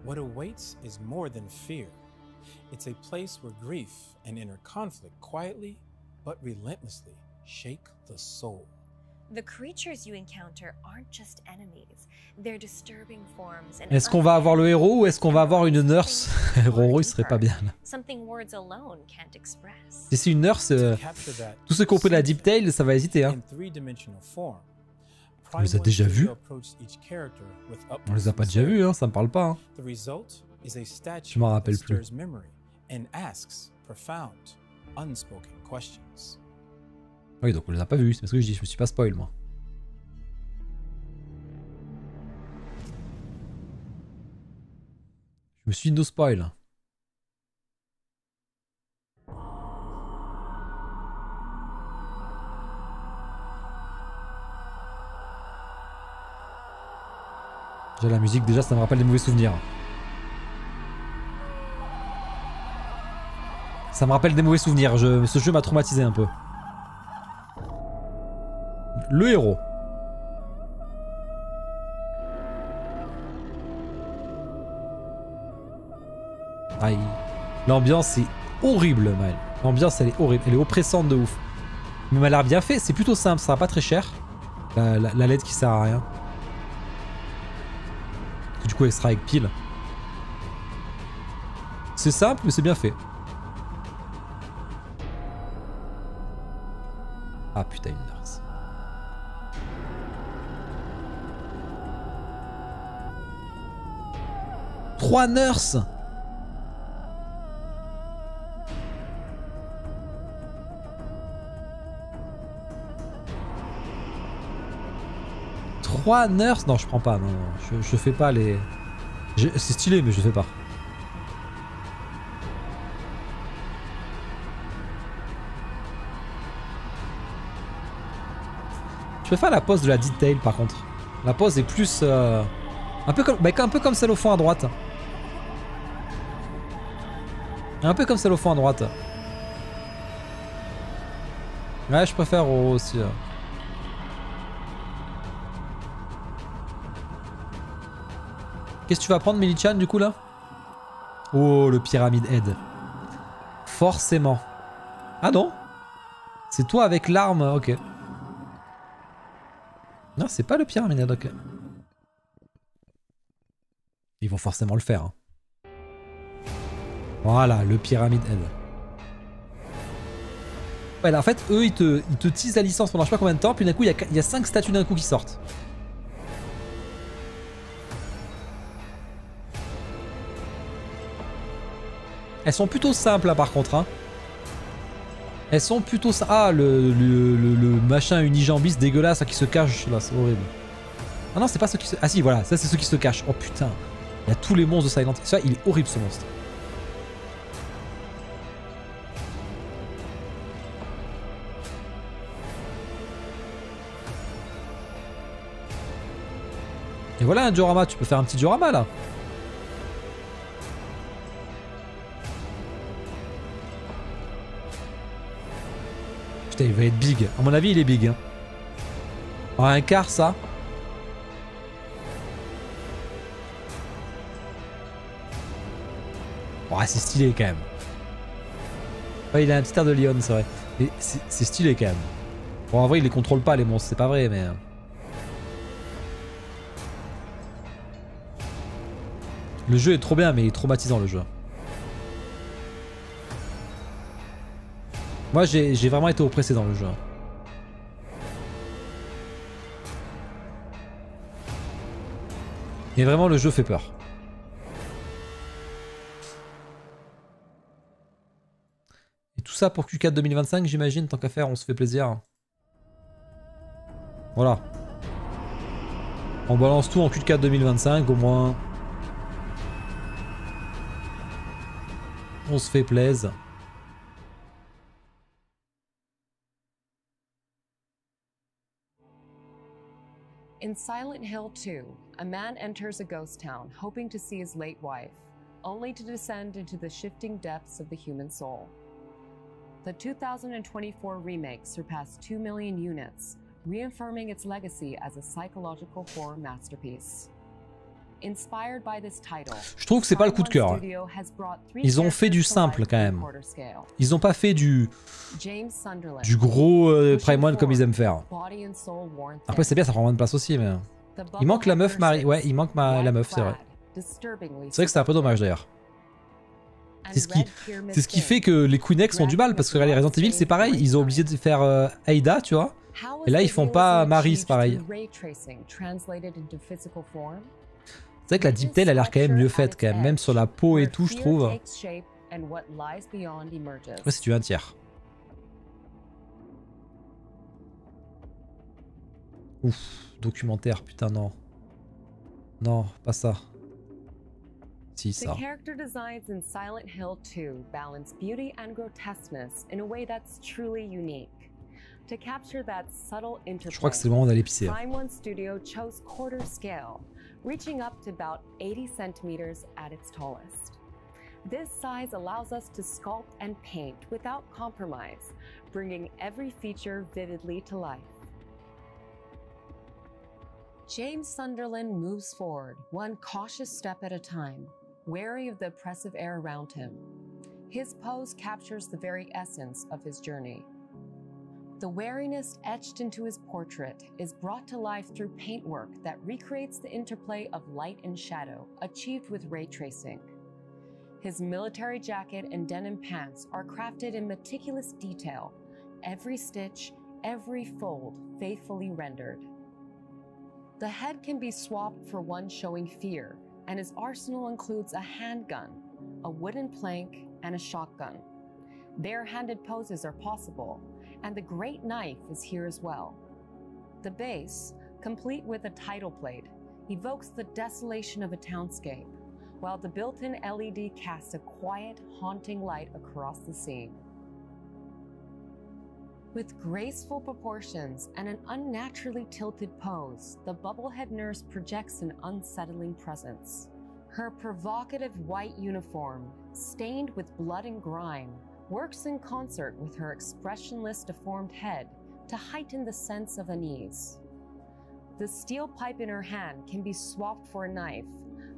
What awaits is more than fear. It's a place where grief and inner conflict quietly but relentlessly shake the soul. The creatures you encounter aren't just enemies. They're disturbing forms and Est-ce qu'on va avoir le héros ou est-ce qu'on va avoir une nurse? Roro, il serait pas bien là. Something words alone can't express. Si c'est une nurse, tous ceux qui ont pris la Deep Tail, ça va hésiter. Hein. On les a déjà vus? On les a pas déjà vus, hein, ça me parle pas. Hein. Je m'en rappelle plus. Oui, donc on les a pas vus, c'est parce que je dis, je me suis pas spoil moi. Je me suis no spoil. Déjà la musique, déjà ça me rappelle des mauvais souvenirs. Ça me rappelle des mauvais souvenirs, ce jeu m'a traumatisé un peu. Le héros. Aïe. L'ambiance est horrible, man. L'ambiance elle est horrible, elle est oppressante de ouf. Mais elle a l'air bien fait, c'est plutôt simple, ça sera pas très cher. La LED qui sert à rien. Du coup elle sera avec pile. C'est simple mais c'est bien fait. Ah putain, une nurse. Trois nurses. Trois nurses. Non, je prends pas. Non, je fais pas les. C'est stylé, mais je fais pas. Je préfère la pose de la detail par contre. La pose est plus un peu comme celle au fond à droite. Un peu comme celle au fond à droite. Ouais, je préfère aussi. Qu'est-ce que tu vas prendre, Mili-chan, du coup là? Oh, le pyramide head. Forcément. Ah non? C'est toi avec l'arme, ok. Non, c'est pas le pyramide head, ok. Ils vont forcément le faire. Hein. Voilà, le Pyramid Head. Ouais, là, en fait, eux, ils te teasent la licence pendant je sais pas combien de temps, puis d'un coup, il y a 5 statues d'un coup qui sortent. Elles sont plutôt simples, là, par contre. Hein. Elles sont plutôt... Ah, le machin unijambiste dégueulasse là, qui se cache, là, c'est horrible. Ah non, c'est pas ceux qui se... Ah si, voilà, ça, c'est ceux qui se cachent. Oh putain, il y a tous les monstres de Silent Hill. Ça, il est horrible, ce monstre. Et voilà un diorama, tu peux faire un petit diorama là. Putain, il va être big. À mon avis, il est big. Hein. Alors, un quart, ça. Oh, c'est stylé quand même. Ouais, il a un petit air de Leon, c'est vrai. Mais c'est stylé quand même. Bon, en vrai, il les contrôle pas, les monstres, c'est pas vrai, mais... Le jeu est trop bien, mais il est traumatisant, le jeu. Moi, j'ai vraiment été oppressé dans le jeu. Et vraiment, le jeu fait peur. Et tout ça pour Q4 2025, j'imagine, tant qu'à faire, on se fait plaisir. Voilà. On balance tout en Q4 2025, au moins. On se fait plaisir. In Silent Hill 2, a man enters a ghost town hoping to see his late wife, only to descend into the shifting depths of the human soul. The 2024 remake surpassed 2 million units, reaffirming its legacy as a psychological horror masterpiece. Inspired by this title, je trouve que c'est pas le coup de cœur. Ils ont fait du simple quand même. Ils ont pas fait du gros Prime One comme ils aiment faire. Après c'est bien, ça prend moins de place aussi, mais il manque la meuf Marie. Ouais, il manque la meuf, c'est vrai. C'est vrai que c'est un peu dommage d'ailleurs. C'est ce qui fait que les Queenex ont du mal parce que les Resident Evil c'est pareil, ils ont obligé de faire Ada, tu vois. Et là ils font pas Marie, c'est pareil. C'est vrai que la Deep Tail a l'air quand même mieux faite, quand même sur la peau et tout, je trouve. Ouais, c'est du 1 tiers. Ouf, documentaire, putain, non. Non, pas ça. Si, ça. The character designs in Silent Hill 2 balance beauty and grotesqueness in a way that's truly unique. To capture that subtle interplay, je crois que c'est le moment d'aller pisser. Prime One Studio chose quarter scale, reaching up to about 80 centimeters at its tallest. This size allows us to sculpt and paint without compromise, bringing every feature vividly to life. James Sunderland moves forward, one cautious step at a time, wary of the oppressive air around him. His pose captures the very essence of his journey. The wariness etched into his portrait is brought to life through paintwork that recreates the interplay of light and shadow, achieved with ray tracing. His military jacket and denim pants are crafted in meticulous detail, every stitch, every fold faithfully rendered. The head can be swapped for one showing fear, and his arsenal includes a handgun, a wooden plank, and a shotgun. Bare-handed poses are possible, and the great knife is here as well. The base, complete with a title plate, evokes the desolation of a townscape, while the built-in LED casts a quiet, haunting light across the scene. With graceful proportions and an unnaturally tilted pose, the Bubblehead nurse projects an unsettling presence. Her provocative white uniform, stained with blood and grime, works in concert with her expressionless deformed head to heighten the sense of unease. The steel pipe in her hand can be swapped for a knife,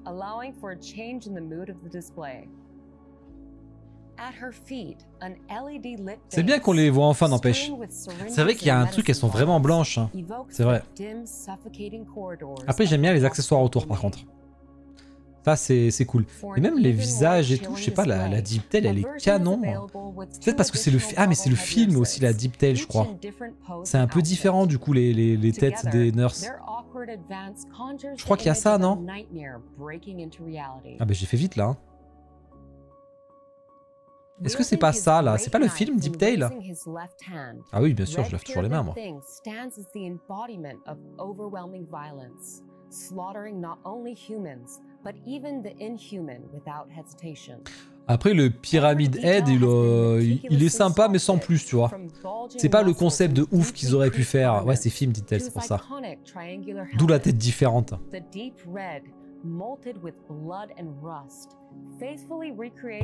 allowing for a change in the mood of the display. At her feet, an LED lit c'est bien qu'on les voit enfin, n'empêche. C'est vrai qu'il y a un truc, elles sont vraiment blanches. Hein. C'est vrai. Après, j'aime bien les accessoires autour, par contre. Ça, c'est cool. Et même les visages et tout, je sais pas, la Deep Tale, elle est canon. Peut-être parce que c'est le... Ah, mais c'est le film aussi, la Deep Tale, je crois. C'est un peu différent, du coup, les têtes des nurses. Je crois qu'il y a ça, non? Ah bah j'ai fait vite, là. Hein. Est-ce que c'est pas ça, là? C'est pas le film Deep Tale? Ah oui, bien sûr, je lève toujours les mains, moi. Après, le Pyramid Head, il est sympa, mais sans plus, tu vois. C'est pas le concept de ouf qu'ils auraient pu faire. Ouais, c'est film, dit-elle, c'est pour ça. D'où la tête différente.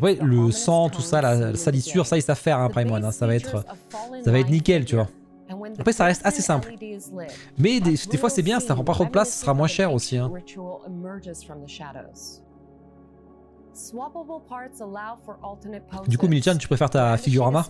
Ouais, le sang, tout ça, la salissure, ça, ils savent faire, hein, Prime One. Hein, ça va être nickel, tu vois. Après, ça reste assez simple. Mais des fois, c'est bien, ça prend pas trop de place, ça sera moins cher aussi. Hein. Du coup, Milichan, tu préfères ta Figurama?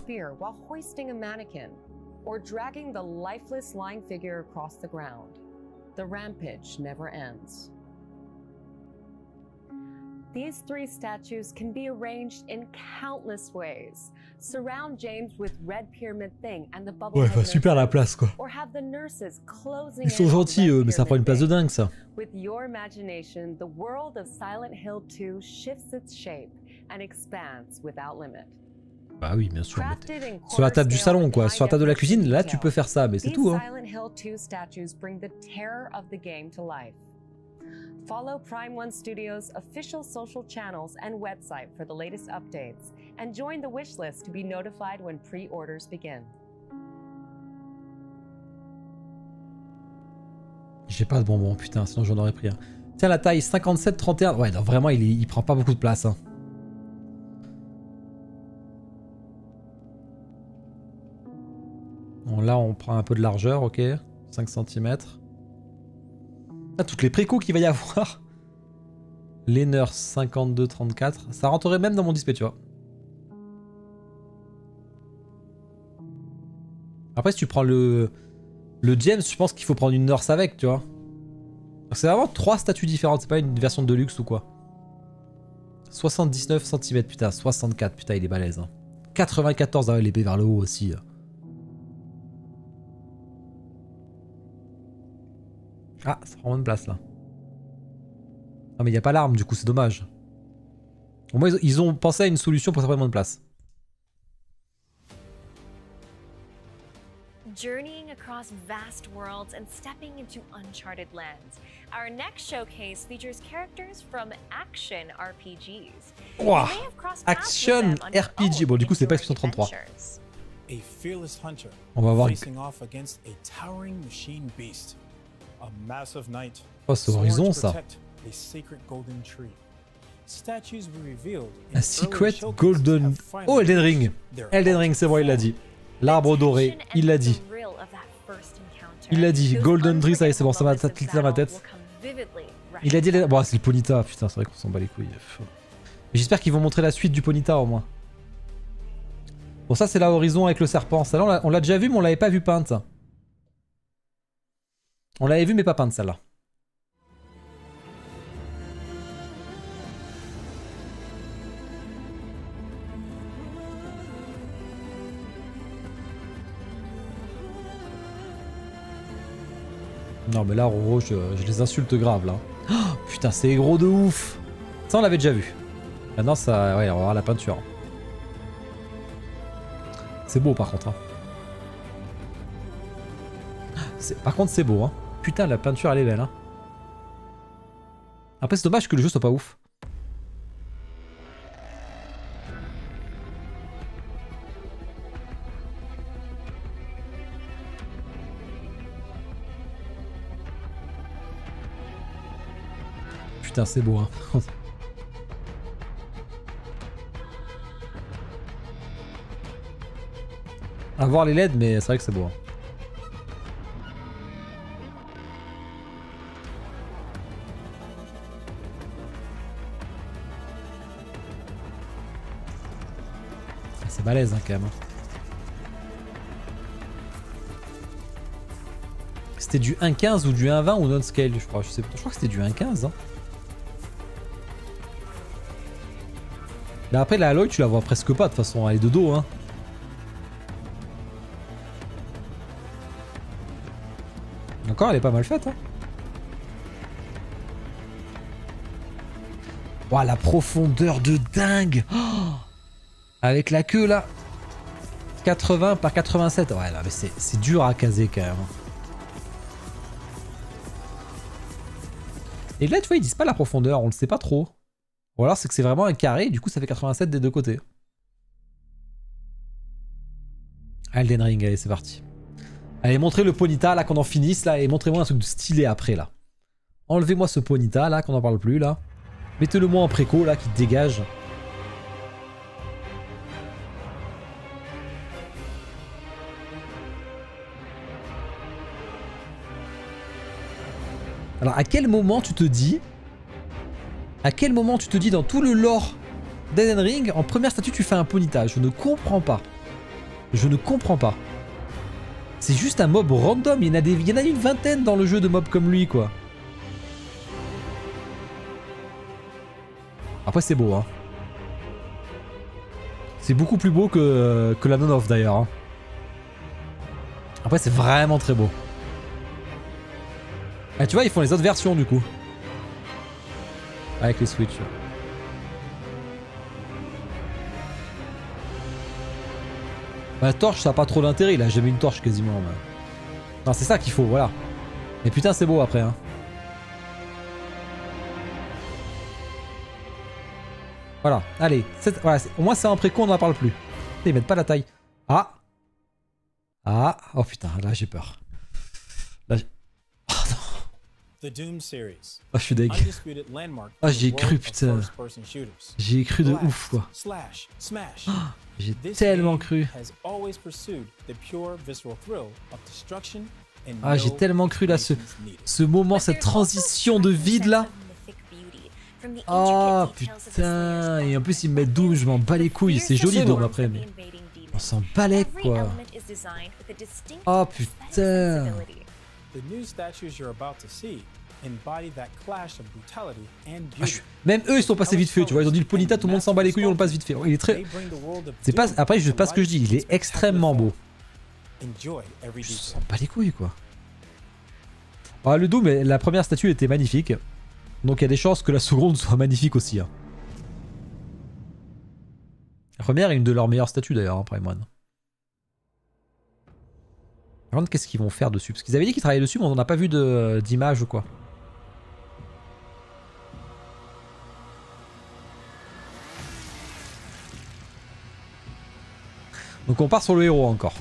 These three statues can be arranged in countless ways. Surround James with Red Pyramid Thing and the Bubblehead. Ouais, super la place quoi. Or have the nurses closing. Ils sont gentils eux, mais ça prend une place de dingue ça. With your imagination, the world of Silent Hill 2 shifts its shape and expands without limit. Bah oui, bien sûr. Sur la table du salon quoi, sur la table de la cuisine, là tu peux faire ça, mais c'est tout hein. Silent Hill 2 statues bring the terror of the game to life. Follow Prime One Studios' official social channels and website for the latest updates, and join the wish list to be notified when pre-orders begin. J'ai pas de bonbons, putain, sinon j'en aurais pris un. Tiens, la taille 57-31. Ouais, non, vraiment, il prend pas beaucoup de place. Hein. Bon, là, on prend un peu de largeur, ok. 5 cm. Ah, toutes les précos qu'il va y avoir. Les nurses 52-34. Ça rentrerait même dans mon display, tu vois. Après, si tu prends le James, je pense qu'il faut prendre une nurse avec, tu vois. C'est vraiment 3 statues différentes. C'est pas une version de luxe ou quoi. 79 cm, putain. 64, putain, il est balèze. Hein. 94, ah, l'épée vers le haut aussi. Ah, ça prend moins de place là. Ah mais il n'y a pas l'arme du coup, c'est dommage. Au moins ils ont pensé à une solution pour ça prendre moins de place. Journeying across vast worlds and stepping into uncharted lands. Our next showcase features characters from action RPGs. Wow. Action RPG. Bon du coup c'est pas Expedition 33. A fearless hunter on va voir. Facing off against a towering machine beast. A massive knight. Oh, c'est Horizon ça. A secret golden tree. Statues were revealed. Un secret golden. Oh, Elden Ring. Elden Ring, c'est bon, il l'a dit. L'arbre doré, il l'a dit. Il l'a dit. Golden Tree, ça y est, c'est bon, ça m'a cliqué dans ma tête. Il a dit. Bon, c'est le Ponyta. Putain, c'est vrai qu'on s'en bat les couilles. J'espère qu'ils vont montrer la suite du Ponyta au moins. Bon, ça, c'est la Horizon avec le serpent. Celle-là, on l'a déjà vu, mais on l'avait pas vu peinte. On l'avait vu mais pas peinte celle-là. Non mais là Roro, je les insulte grave là. Oh, putain c'est gros de ouf. Ça on l'avait déjà vu. Maintenant ça, ouais on va voir la peinture. C'est beau par contre. Hein. Par contre c'est beau hein. Putain, la peinture elle est belle. Hein. Après, c'est dommage que le jeu soit pas ouf. Putain, c'est beau. Hein. À voir les LED, mais c'est vrai que c'est beau. Hein. C'est balèze hein, quand même. C'était du 1.15 ou du 1.20 ou non-scale je crois. Je crois que c'était du 1.15. Hein. Là après la Aloy tu la vois presque pas de toute façon, elle est de dos hein. Encore elle est pas mal faite hein. Ouah la profondeur de dingue oh, avec la queue là 80 par 87. Ouais là mais c'est dur à caser quand même. Et là tu vois ils disent pas la profondeur, on le sait pas trop. Ou alors c'est que c'est vraiment un carré et du coup ça fait 87 des deux côtés. Elden Ring, allez c'est parti. Allez montrez le Ponyta là qu'on en finisse là et montrez-moi un truc de stylé après là. Enlevez-moi ce Ponyta là qu'on en parle plus là. Mettez-le moi en préco là qui dégage. Alors à quel moment tu te dis dans tout le lore d'Elden Ring, en première statue tu fais un Ponyta? Je ne comprends pas. Je ne comprends pas. C'est juste un mob random, il y en a une vingtaine dans le jeu de mobs comme lui quoi. Après c'est beau hein. C'est beaucoup plus beau que la non-off d'ailleurs. Hein. Après c'est vraiment très beau. Ah tu vois ils font les autres versions du coup. Avec les Switch. La torche ça a pas trop d'intérêt, il a jamais une torche quasiment. Mais... Non c'est ça qu'il faut, voilà. Mais putain c'est beau après hein. Voilà, allez, voilà, au moins c'est un préco, on n'en parle plus. Ils mettent pas la taille. Ah. Ah, oh putain, là j'ai peur. Là, oh non. The Doom series. Oh je suis deg. Undisputed landmark Oh in j'y ai the cru world of putain. first-person shooters. J'y ai cru de Blast, ouf quoi. Slash, smash. Oh, j'ai This tellement game cru. has always pursued the pure visceral thrill of destruction and Ah j'ai no tellement cru là explanations needed. ce moment, cette transition de vide là. Oh putain, et en plus ils me mettent Doom, je m'en bats les couilles, c'est joli Doom après mais... On s'en balait quoi. Oh putain. The new statues you're about to see embody that clash of brutality and Ah, beauty. même eux ils sont passés vite fait, tu vois, ils ont dit le Ponyta, tout le monde s'en bat les couilles, on le passe vite fait. Il est très... C'est pas... Après je sais pas ce que je dis, il est extrêmement beau. Enjoy every Je detail. s'en bat les couilles quoi. Ah, le Doom, la première statue était magnifique. Donc il y a des chances que la seconde soit magnifique aussi. Hein. La première est une de leurs meilleures statues d'ailleurs, hein, Prime One. Par contre, qu'est-ce qu'ils vont faire dessus? Parce qu'ils avaient dit qu'ils travaillaient dessus, mais on n'a pas vu d'image ou quoi. Donc on part sur le héros encore.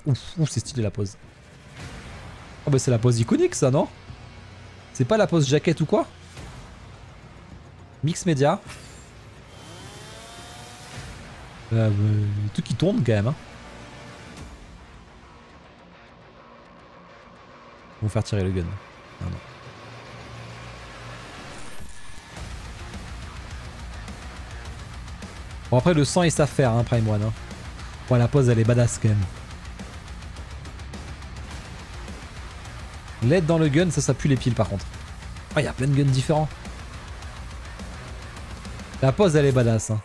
Ouf, ouf c'est stylé la pose. Oh bah c'est la pose iconique ça, non? C'est pas la pose jaquette ou quoi? Mix média. Tout qui tourne quand même. Hein. Ils vont faire tirer le gun. Ah, non. Bon après le sang ils savent faire hein, Prime One. Hein. Bon la pose elle est badass quand même. L'aide dans le gun, ça pue les piles par contre. Ah, il y a plein de guns différents. La pose, elle est badass. Hein.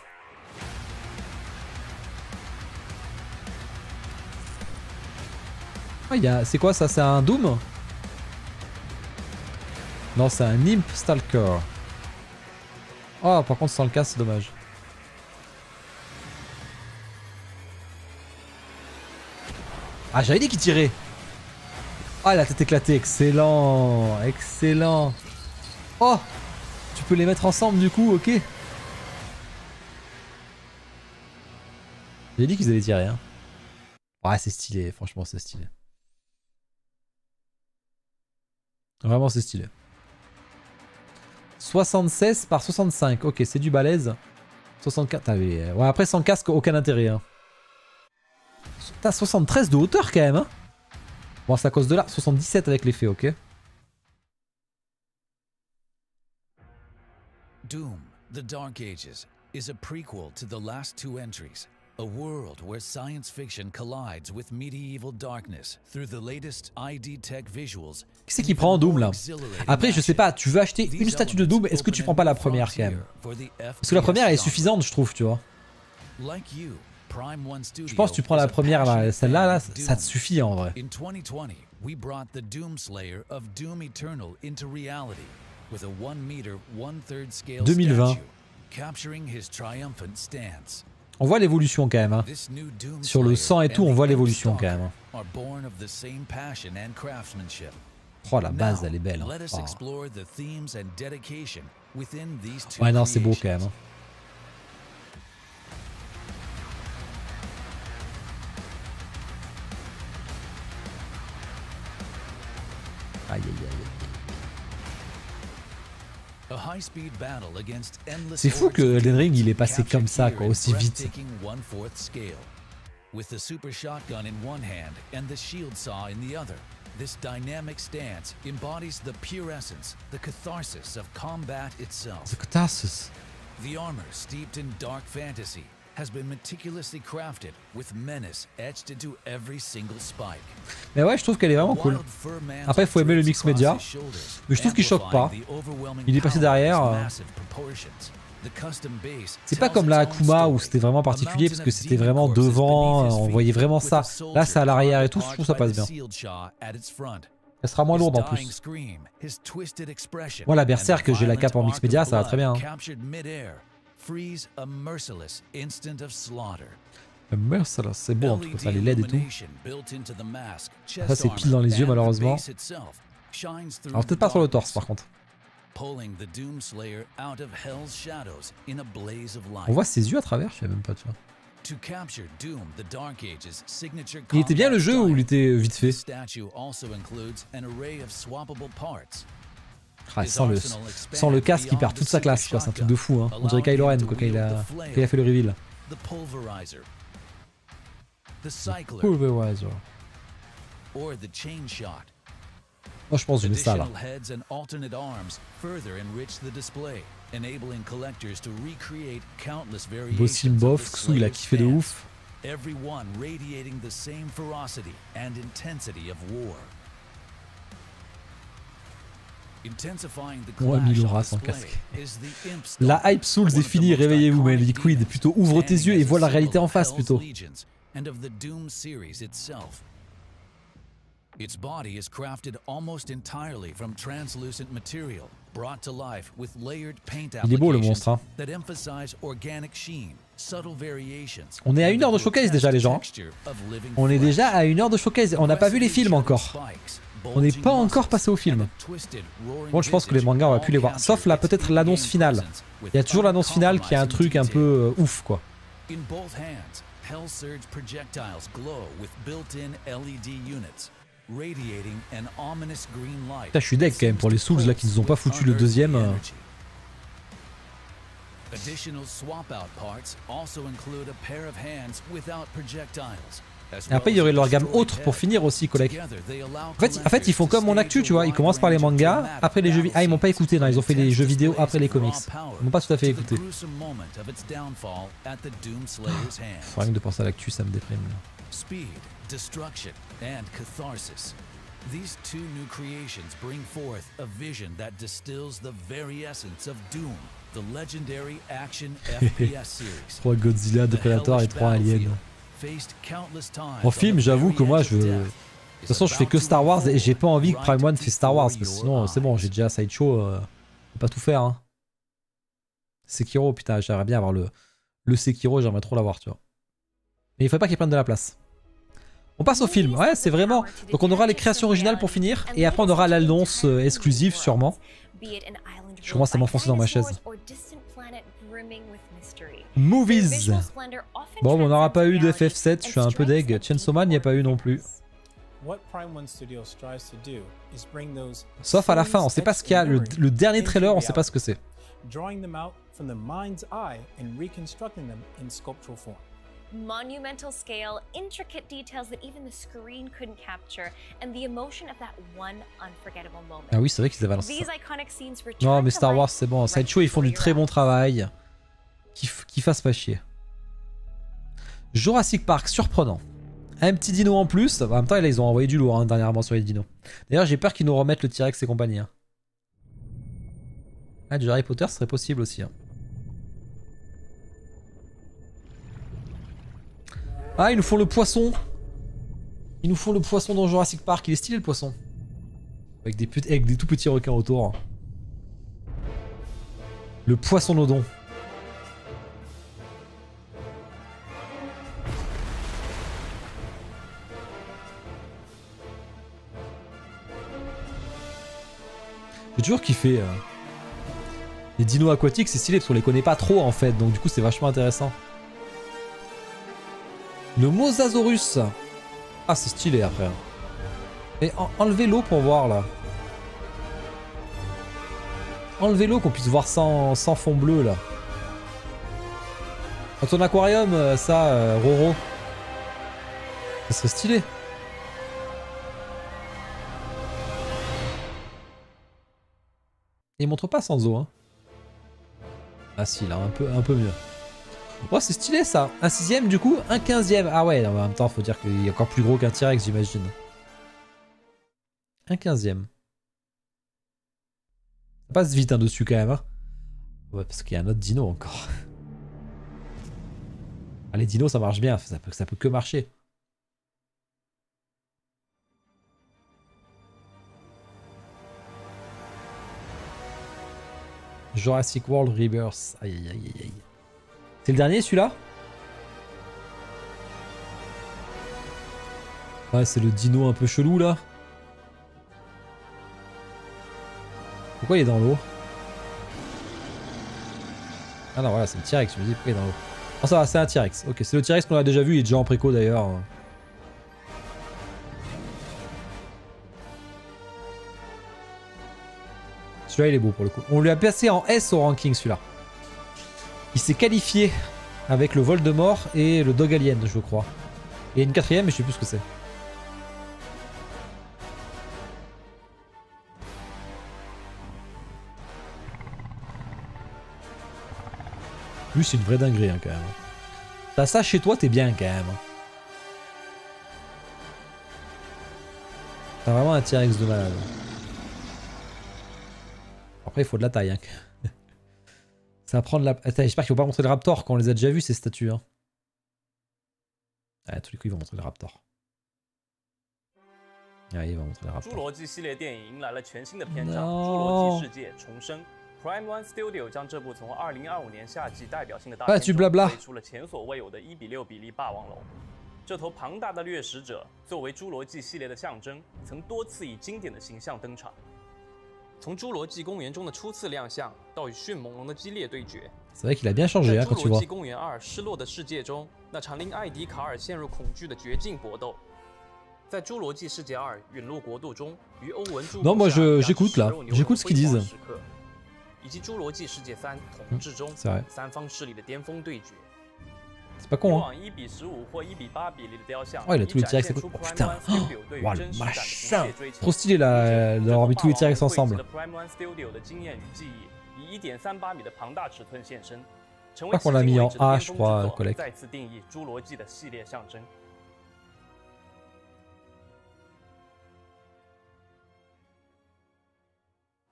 Ah, c'est quoi ça? C'est un Doom? Non, c'est un Imp Stalker. Oh, par contre, sans le casque, c'est dommage. Ah, j'avais dit qu'il tirait. Ah, la tête éclatée, excellent, excellent. Oh, tu peux les mettre ensemble du coup, ok. J'ai dit qu'ils allaient tirer. Hein. Ouais, c'est stylé, franchement, c'est stylé. Vraiment, c'est stylé. 76 par 65, ok, c'est du balèze. 64, ah oui, ouais, après sans casque, aucun intérêt. Hein. T'as 73 de hauteur quand même, hein. Bon, c'est à cause de là. 77 avec l'effet, ok. Doom, The Dark Ages, is a prequel to the last two entries, A world where science fiction collides with medieval darkness through the latest ID Tech visuals. Qui c'est qui prend Doom là? Après, je sais pas, tu veux acheter une statue de Doom, est-ce que tu prends pas la première quand même? Parce que la première elle est suffisante, je trouve, tu vois. Je pense que tu prends la première, là, celle-là, là, ça te suffit en vrai. In 2020, we brought the Doom Slayer of Doom Eternal into reality with a 1 meter 1/3 scale 2020. statue, capturing his triumphant stance. On voit l'évolution quand même. Hein. This new Doom Sur le sang et Slayer tout, on and voit the l'évolution quand Imp même. are born of the same passion and craftsmanship. Oh, la base, Now, elle est belle. Hein. let us Oh. explore the themes and dedication within these two Ouais, non, c'est beau quand creations. même. Hein. Aïe, aïe, aïe. C'est fou que Elden Ring il est passé comme ça, quoi, aussi vite. With the super shotgun in one hand and the shield saw in the other, this dynamic stance embodies the pure essence, the catharsis of combat itself. The catharsis. The armor, steeped in dark fantasy, has been meticulously crafted with menace etched into every single spike. Mais ouais, je trouve qu'elle est vraiment cool. Après, il faut aimer le mix média. Mais je trouve qu'il choque pas. Il est passé derrière. C'est pas comme la Akuma où c'était vraiment particulier parce que c'était vraiment devant, on voyait vraiment ça. Là, c'est à l'arrière et tout, je trouve ça passe bien. Elle sera moins lourde en plus. Moi, la Berserk, j'ai la cape en mix média, ça va très bien. Hein. Merciless, c'est beau en tout cas, les LED et tout. Ça, c'est pile dans les yeux malheureusement. Alors, peut-être pas sur le torse par contre. On voit ses yeux à travers, je sais même pas, tu vois. Il était bien le jeu ou il était vite fait? Ah, sans le casque, il perd toute sa classe, quoi. C'est un truc de fou, hein. On dirait Kylo Ren, quoi, quand il a fait le reveal. Pulverizer. Moi, je pense que je mets ça là. Bossim Bof, Xu, il a kiffé de ouf. Moi, Milora sans casque. La hype Souls est finie, réveillez-vous, mais Liquid, plutôt ouvre tes yeux et vois la réalité en face plutôt. Its body is crafted almost entirely from translucent material, brought to life with layered paint Il est beau le applications monstre. Hein. that emphasize organic sheen, subtle variations. On est à 1 heure de showcase déjà les gens. On est déjà à 1 heure de showcase. On n'a pas vu les films encore. On n'est pas encore passé au film. Bon, je pense que les mangas on va plus les voir. Sauf là peut-être l'annonce finale. Il y a toujours l'annonce finale qui est un truc un peu ouf quoi. In both hands, Hell Surge projectiles glow with built-in LED units. Radiating an ominous green light. Putain, je suis deck quand même pour les Souls là qui nous ont pas foutu le deuxième. Additional swap-out parts also include a pair of hands without projectiles. Et après il y aurait leur gamme autre pour finir aussi, collègue. En fait ils font comme mon actu, tu vois. Ils commencent par les mangas, après les jeux vidéo. Ah, ils m'ont pas écouté, non, ils ont fait les jeux vidéo après les comics. Ils m'ont pas tout à fait écouté. Rien que de penser à l'actu, ça me déprime. Speed, destruction, and catharsis. These two new creations bring forth a vision that distills the very essence of Doom, the legendary action FPS series. 3 Godzilla, 2 Predator et 3 Aliens. En film, j'avoue que moi, de toute façon, je fais que Star Wars et j'ai pas envie que Prime One fait Star Wars parce que sinon, c'est bon, j'ai déjà Sideshow, je peux pas tout faire. Hein. Sekiro, putain, j'aimerais bien avoir le Sekiro, j'aimerais trop l'avoir, tu vois. Mais il faut pas qu'il prenne de la place. On passe au film, ouais, c'est vraiment. Donc on aura les créations originales pour finir et après on aura l'annonce exclusive sûrement. Je commence à m'enfoncer dans ma chaise. Movies. Bon, on n'aura pas eu de FF7, je suis un peu deg. Chainsaw Man, il n'y a pas eu non plus. Sauf à la fin, on sait pas ce qu'il y a. Le dernier trailer, on sait pas ce que c'est. Monumental scale, intricate details that even the screen couldn't capture, and the emotion of that one unforgettable moment. Ah oui, c'est vrai qu'ils avaient lancé These ça. iconic scenes return Non, mais to Star Wars, life c'est bon. Sideshow, right ils font du before très your bon eyes. travail. Qu'ils fassent pas chier. Jurassic Park, surprenant. Un petit dino en plus. En même temps, là, ils ont envoyé du lourd hein, dernièrement sur les dinos. D'ailleurs, j'ai peur qu'ils nous remettent le T-Rex et compagnie. Hein. Ah, du Harry Potter, ce serait possible aussi. Hein. Ah, ils nous font le poisson. Ils nous font le poisson dans Jurassic Park. Il est stylé le poisson. Avec des tout petits requins autour. Hein. Le poissonodon. J'ai toujours kiffé. Les dinos aquatiques, c'est stylé parce qu'on les connaît pas trop en fait. Donc du coup, c'est vachement intéressant. Le Mosasaurus. Ah, c'est stylé après. Et enlevez l'eau pour voir là. Enlevez l'eau qu'on puisse voir sans fond bleu là. Dans ton aquarium, ça, Roro. Ça serait stylé. Et il montre pas sans eau, hein. Ah si, là, un peu mieux. Oh, c'est stylé ça. Un 6ème du coup, un 15ème. Ah ouais, en même temps, faut dire qu'il est encore plus gros qu'un T-Rex, j'imagine. Un 15ème. Ça passe vite hein, dessus quand même. Hein. Ouais, parce qu'il y a un autre dino encore. Ah, les dinos, ça marche bien. Ça peut que marcher. Jurassic World Rebirth. Aïe aïe aïe aïe. C'est le dernier celui-là? Ouais, c'est le dino un peu chelou là. Pourquoi il est dans l'eau? Ah non, voilà, c'est le T-Rex. Je me dis pourquoi il est dans l'eau. Oh, ça va, c'est un T-Rex. Ok, c'est le T-Rex qu'on a déjà vu. Il est déjà en préco d'ailleurs. Celui-là, il est beau pour le coup. On lui a passé en S au ranking celui-là. Il s'est qualifié avec le Voldemort et le Dog Alien, je crois. Et une 4ème, mais je sais plus ce que c'est. Lui, c'est une vraie dinguerie hein, quand même. T'as ça chez toi, t'es bien quand même. T'as vraiment un T-Rex de malade. Après, il faut de la taille. Hein. Ça va prendre la... Attends, j'espère qu'ils vont pas montrer le Raptor quand on les a déjà vus ces statues. Hein. Ah, à tous les coups, ils vont montrer le Raptor. Ah, ils vont montrer le Raptor. Non. Prime One Studio 将这部从2025年夏季代表性的大片中推出了前所未有的1:6比例霸王龙。这头庞大的掠食者作为侏罗纪系列的象征，曾多次以经典的形象登场。从侏罗纪公园中的初次亮相到与迅猛龙的激烈对决， C'est vrai qu'il a bien changé hein, quand tu vois. 侏罗纪公园2失落的世界中，那场令艾迪卡尔陷入恐惧的绝境搏斗。 在侏罗纪世界2陨落国度中，与欧文注 Non, moi j'écoute là, j'écoute ce qu'ils disent. 以及侏罗纪世界3统治中三方势力的巅峰对决。 C'est pas con hein. 1:15或1:8比例的雕像， Oh, il a tous les T-Rex. Oh putain. Waouh, le machin. Trop stylé là d'avoir mis tous les T-Rex ensemble. Je crois qu'on l'a mis en A, je crois, collègue.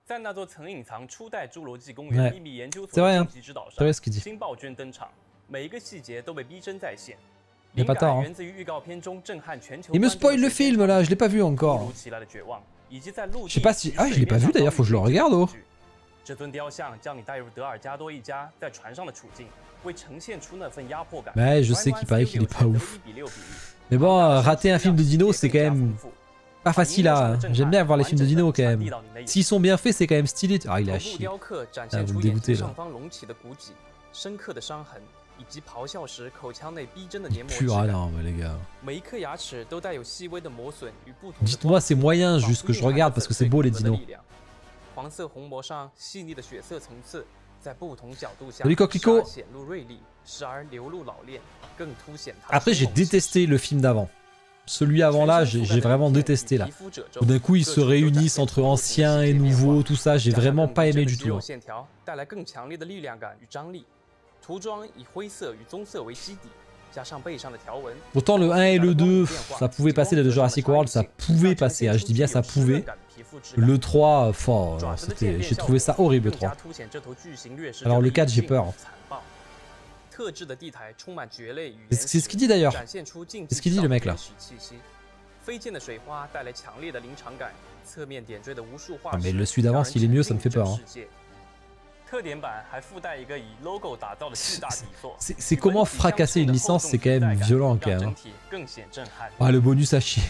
在那座曾隐藏初代侏罗纪公园秘密研究所的终极之岛上，新暴君登场，每一个细节都被逼真再现。灵感源自于预告片中震撼全球。Il me spoil le film là, je l'ai pas vu encore. Je sais pas si, ah, je l'ai pas vu d'ailleurs, faut que je le regarde oh. 这尊雕像将你带入德尔加多一家在船上的处境，为呈现出那份压迫感。Mais je sais qu'il paraît qu'il est pas ouf. Mais bon, rater un film de dino, c'est quand même pas facile à. J'aime bien voir les films de dino quand même. S'ils sont bien faits, c'est quand même stylé. Ah, il a chier. Ah, vous me dégoûtez là. Pur, ah non, mais les gars. Dites-moi, c'est moyen juste que je regarde parce que c'est beau les dinos. Salut Coquelicot. Après, j'ai détesté le film d'avant. Celui avant là, j'ai vraiment détesté là. D'un coup, ils se réunissent entre anciens et nouveaux, tout ça, j'ai vraiment pas aimé du tout. Autant le 1 et le 2, ça pouvait passer de Jurassic World, ça pouvait passer, hein, je dis bien ça pouvait. Le 3, fort, j'ai trouvé ça horrible le 3. Alors le 4, j'ai peur. C'est ce qu'il dit d'ailleurs. C'est ce qu'il dit le mec là. Ah, mais le celui d'avant, s'il est mieux, ça me fait peur. Hein. C'est comment fracasser une licence, c'est quand même violent quand même. Ah, le bonus à chier.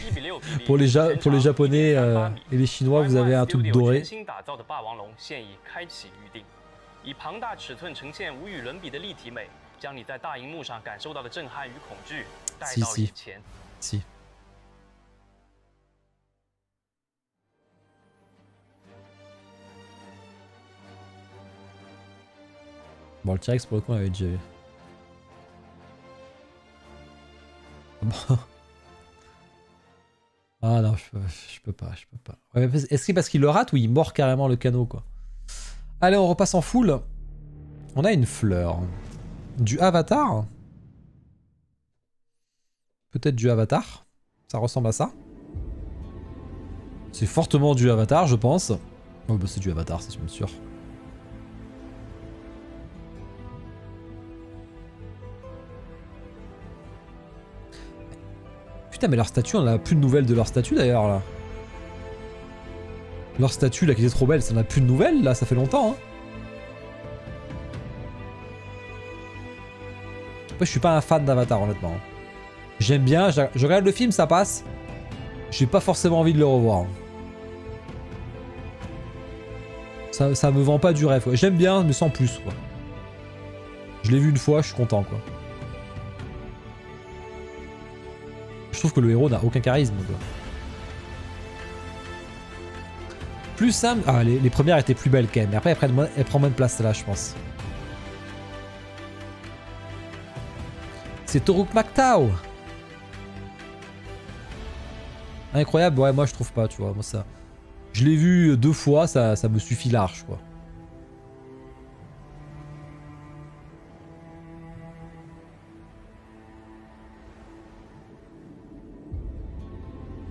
Pour les Japonais et les Chinois, vous avez un truc doré. Si. Bon, le T-Rex pour le coup on l'avait déjà vu. Ah non, je peux pas. Ouais, est-ce que c'est parce qu'il le rate ou il mord carrément le canot quoi? Allez, on repasse en full. On a une fleur. Du Avatar. Peut-être du Avatar. Ça ressemble à ça. C'est fortement du Avatar, je pense. Oh bah c'est du Avatar, c'est sûr. Putain, mais leur statue, on a plus de nouvelles de leur statue d'ailleurs là. Leur statue là qui était trop belle, ça n'a plus de nouvelles là, ça fait longtemps. Hein. Moi, je suis pas un fan d'Avatar honnêtement. J'aime bien, je regarde le film, ça passe. J'ai pas forcément envie de le revoir. Ça me vend pas du rêve. J'aime bien, mais sans plus quoi. Je l'ai vu une fois, je suis content quoi. Je trouve que le héros n'a aucun charisme quoi. Plus simple. Ah, les premières étaient plus belles quand même. Mais après, elle prend moins de place là, je pense. C'est Toruk Maktau. Incroyable, ouais, moi je trouve pas, tu vois. Moi ça. Je l'ai vu 2 fois, ça me suffit large quoi.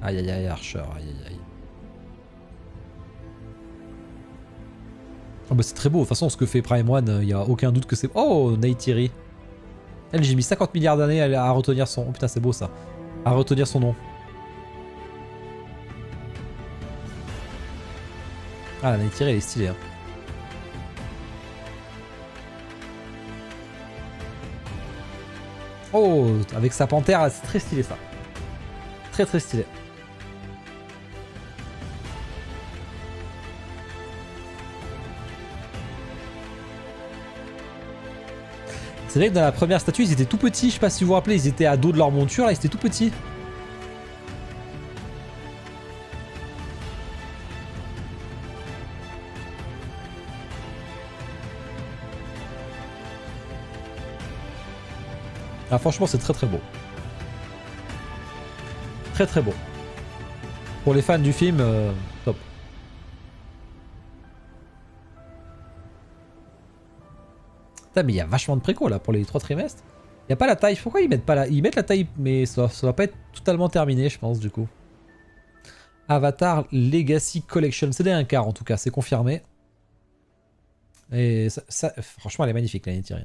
Aïe aïe aïe, Archer, aïe aïe aïe. Oh bah c'est très beau, de toute façon ce que fait Prime One, il y a aucun doute que c'est... Oh, Neytiri. Elle, j'ai mis 50 milliards d'années à retenir son... Oh putain c'est beau ça. À retenir son nom. Ah la Neytiri elle est stylée hein. Oh, avec sa panthère, c'est très stylé ça. Très très stylé. C'est vrai que dans la première statue, ils étaient tout petits. Je sais pas si vous vous rappelez, ils étaient à dos de leur monture. Là, ils étaient tout petits. Ah, franchement, c'est très très beau. Très très beau. Pour les fans du film, top. Putain, mais il y a vachement de préco là pour les 3 trimestres. Il n'y a pas la taille. Pourquoi ils mettent pas la... Ils mettent la taille, mais ça va pas être totalement terminé, je pense, du coup. Avatar Legacy Collection. C'est des 1/4 en tout cas, c'est confirmé. Et ça, franchement, elle est magnifique, la Neytiri.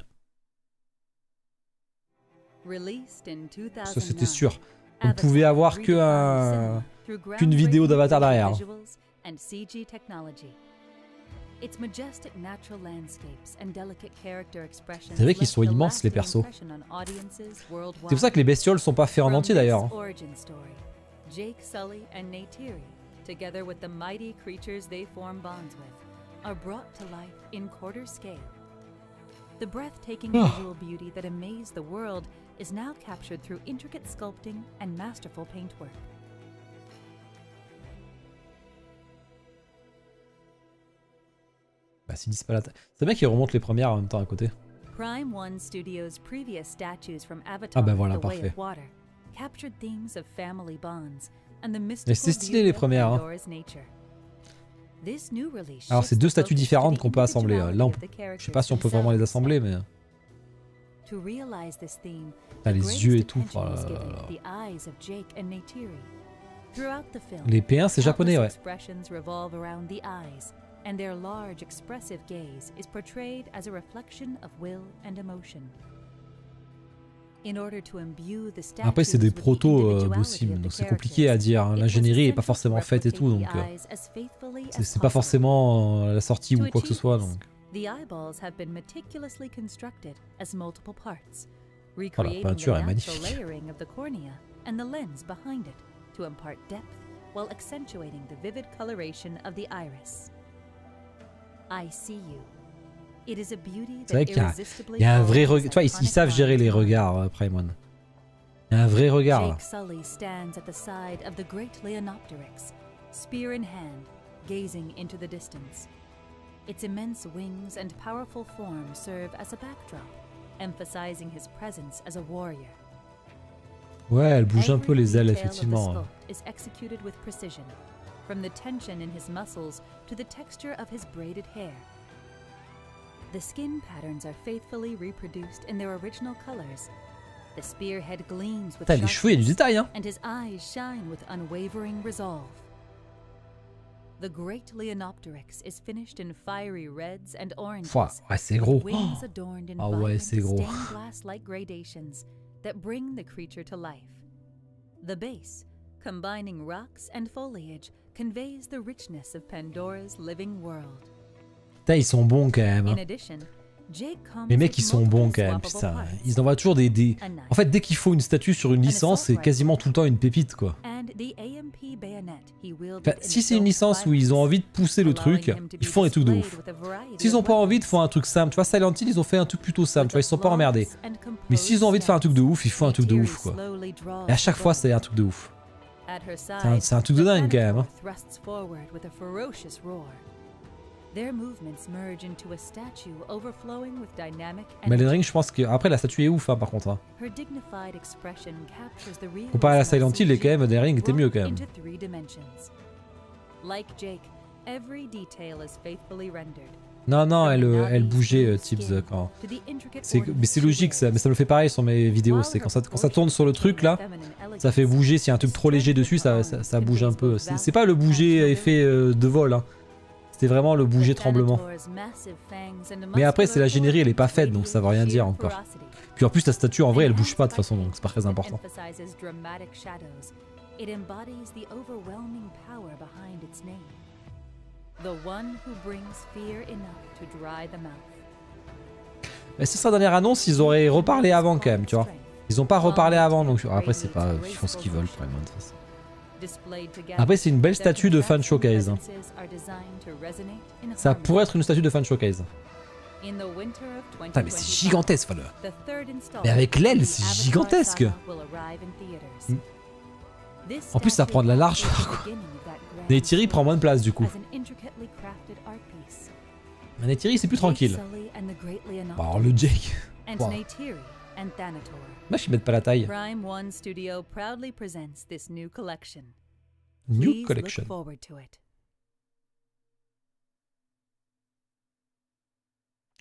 Ça, c'était sûr. Vous ne pouvez avoir qu'une vidéo d'Avatar derrière. C'est vrai qu'ils sont immenses les persos. C'est pour ça que les bestioles sont pas faits en entier d'ailleurs. Jake Sully and Neytiri, together with the mighty creatures they form bonds with, are brought to life in quarter scale. The breathtaking visual beauty that amazed the world is now captured through intricate sculpting and masterful paintwork. Bah, s'ils disent pas la taille. C'est bien qu'ils remontent les premières en même temps à côté. Prime One Studios' previous statues from Avatar: Ah bah voilà, The Way parfait. of Water captured themes of family bonds and the Mais mystical c'est stylé beauty les of premières. Hein. Pandora's nature. This new release Alors c'est shifts 2 the statues focus différentes to qu'on the peut assembler. Là, individuality of the je sais pas si on peut characters vraiment les themselves. assembler, mais... To realize this theme, Ah, the les greatest yeux et tout. attention Oh là was là given là. to the eyes of Jake and Neytiri. Throughout the film, Les P1 c'est japonais, ouais. countless expressions revolve around the eyes, and their large expressive gaze is portrayed as a reflection of will and emotion. In order to imbue the Après c'est des statues with the protos individuality aussi, of the donc c'est compliqué à characters, dire. it was L'ingénierie est pas essential to forcément faite et tout, replicate donc the eyes as faithfully as c'est pas possible. forcément la sortie To ou quoi que ce achieve soit. this, Donc. the eyeballs have been meticulously constructed as multiple parts, Oh, la recreating peinture the est natural magnifique. layering of the cornea and the lens behind it to impart depth while accentuating the vivid coloration of the iris. I see you. It is a beauty C'est vrai that qu'il irresistibly y a un vrai follows regard. Tu vois, ils iconic savent gérer les lines. regards, Prime One. Il y a un vrai regard. Là. Jake Sully stands at the side of the great Leonopteryx, spear in hand, gazing into the distance. Its immense wings and powerful form serve as a backdrop, emphasizing his presence as a warrior. Ouais, elle bouge un Every peu les ailes, detail of the effectivement. sculpt is executed with precision, from the tension in his muscles to the texture of his braided hair. The skin patterns are faithfully reproduced in their original colors. The spearhead gleams with Putain, les cheveux, il y a du sharpness, détail, hein. and his eyes shine with unwavering resolve. The great Leonopteryx is finished in fiery reds and oranges. Pouah, ouais, c'est gros. Wings adorned in Ah ouais, vibrant c'est gros. stained glass-like gradations that bring the creature to life. The base, combining rocks and foliage, conveys the richness of Pandora's living world. Putain, ils sont bons quand même. In Hein. addition, Jake comes Les mecs, with ils sont bons multiple quand même. swappable Putain, parts, ils envoient toujours des. a knife, En fait, dès qu'il faut une statue sur une licence, c'est quasiment tout le temps une pépite, quoi. and the AMP bayonet he wielded Enfin, in si the c'est une film's licence où ils ont climax, envie de pousser le truc, allowing him to ils be font des trucs de displayed ouf. with a variety S'ils of ont pas envie de weapons. faire un truc simple, tu vois, Silent Hill, ils ont fait un truc plutôt simple, tu vois, ils se sont pas emmerdés. Flawless and Mais composed s'ils ont envie de faire un truc de steps, ouf, ils font un truc de ouf, quoi. Neytiri slowly draws Et à chaque the fois, bow. c'est un truc de ouf. At her C'est un side, truc de the dingue, quand même, hein. Thanator thrusts forward with a ferocious roar. Their movements merge into a statue overflowing with dynamic Mais Elden energy. Ring, je pense que. Après, la statue est ouf, hein, par contre. Hein. Her dignified expression captures the realism Comparé à la of Silent Hill, et quand même, Sujin Elden Ring était mieux, quand brought même. into 3 dimensions. Like Jake, every detail is faithfully rendered. Non, non, From the elle knobby, bougeait, smooth Tibbs, skin quand. to the intricate Mais ornaments c'est she logique, ça, wears. mais ça me le fait pareil sur mes vidéos. While C'est her quand ça tourne sur le truc, là, ça fait bouger. S'il y a un truc trop léger dessus, ça bouge un peu. C'est pas le bouger effet de vol, hein. C'était vraiment le bouger tremblement. Mais après, c'est la générie, elle est pas faite, donc ça veut rien dire encore. Puis en plus, la statue, en vrai, elle bouge pas de toute façon, donc c'est pas très important. It embodies the overwhelming power behind its name. The one who brings fear enough to dry the mouth. Mais c'est sa dernière annonce, ils auraient reparlé avant quand même, tu vois. Ils ont pas reparlé avant, donc après, c'est pas. Ils font ce qu'ils veulent, vraiment, de toute façon. Après, c'est une belle statue de fan showcase. Hein. Ça pourrait être une statue de fan showcase. Putain, mais c'est gigantesque, enfin, Mais avec l'aile, c'est gigantesque. En plus, ça prend de la largeur, quoi. Neytiri prend moins de place, du coup. Mais Neytiri, c'est plus tranquille. Bon, alors le Jake. Wow. Moi, je mettent pas la taille. Prime One Studio proudly presents this new collection. New Please collection. look forward to it.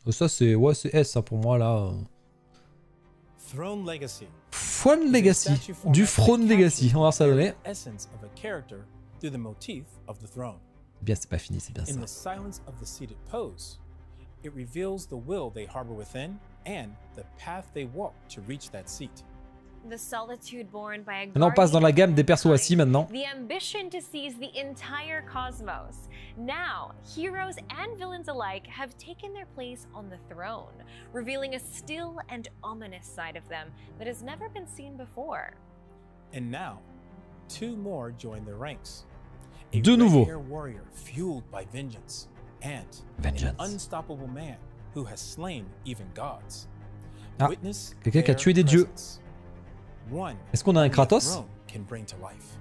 Ça, c'est ouais, c'est S, hein, pour moi, là. Throne Legacy. Throne Legacy. Du Throne Legacy. On va voir ça donner. Essence of a character through the motif of the throne. Bien, c'est pas fini, c'est bien ça. In the silence of the seated pose, it reveals the will they harbor within and the path they walk to reach that seat. The solitude borne by a Maintenant, on passe dans la gamme des persos assis maintenant. The ambition to seize the entire cosmos. Now, heroes and villains alike have taken their place on the throne, revealing a still and ominous side of them that has never been seen before. And now, 2 more join their ranks. Deux nouveaux. A warrior fueled by vengeance and Vengeance. an unstoppable man who has slain even gods. Ah, Witness quelqu'un qui a their tué des dieux. presence. One Est-ce qu'on a un only the Kratos? throne can bring to life.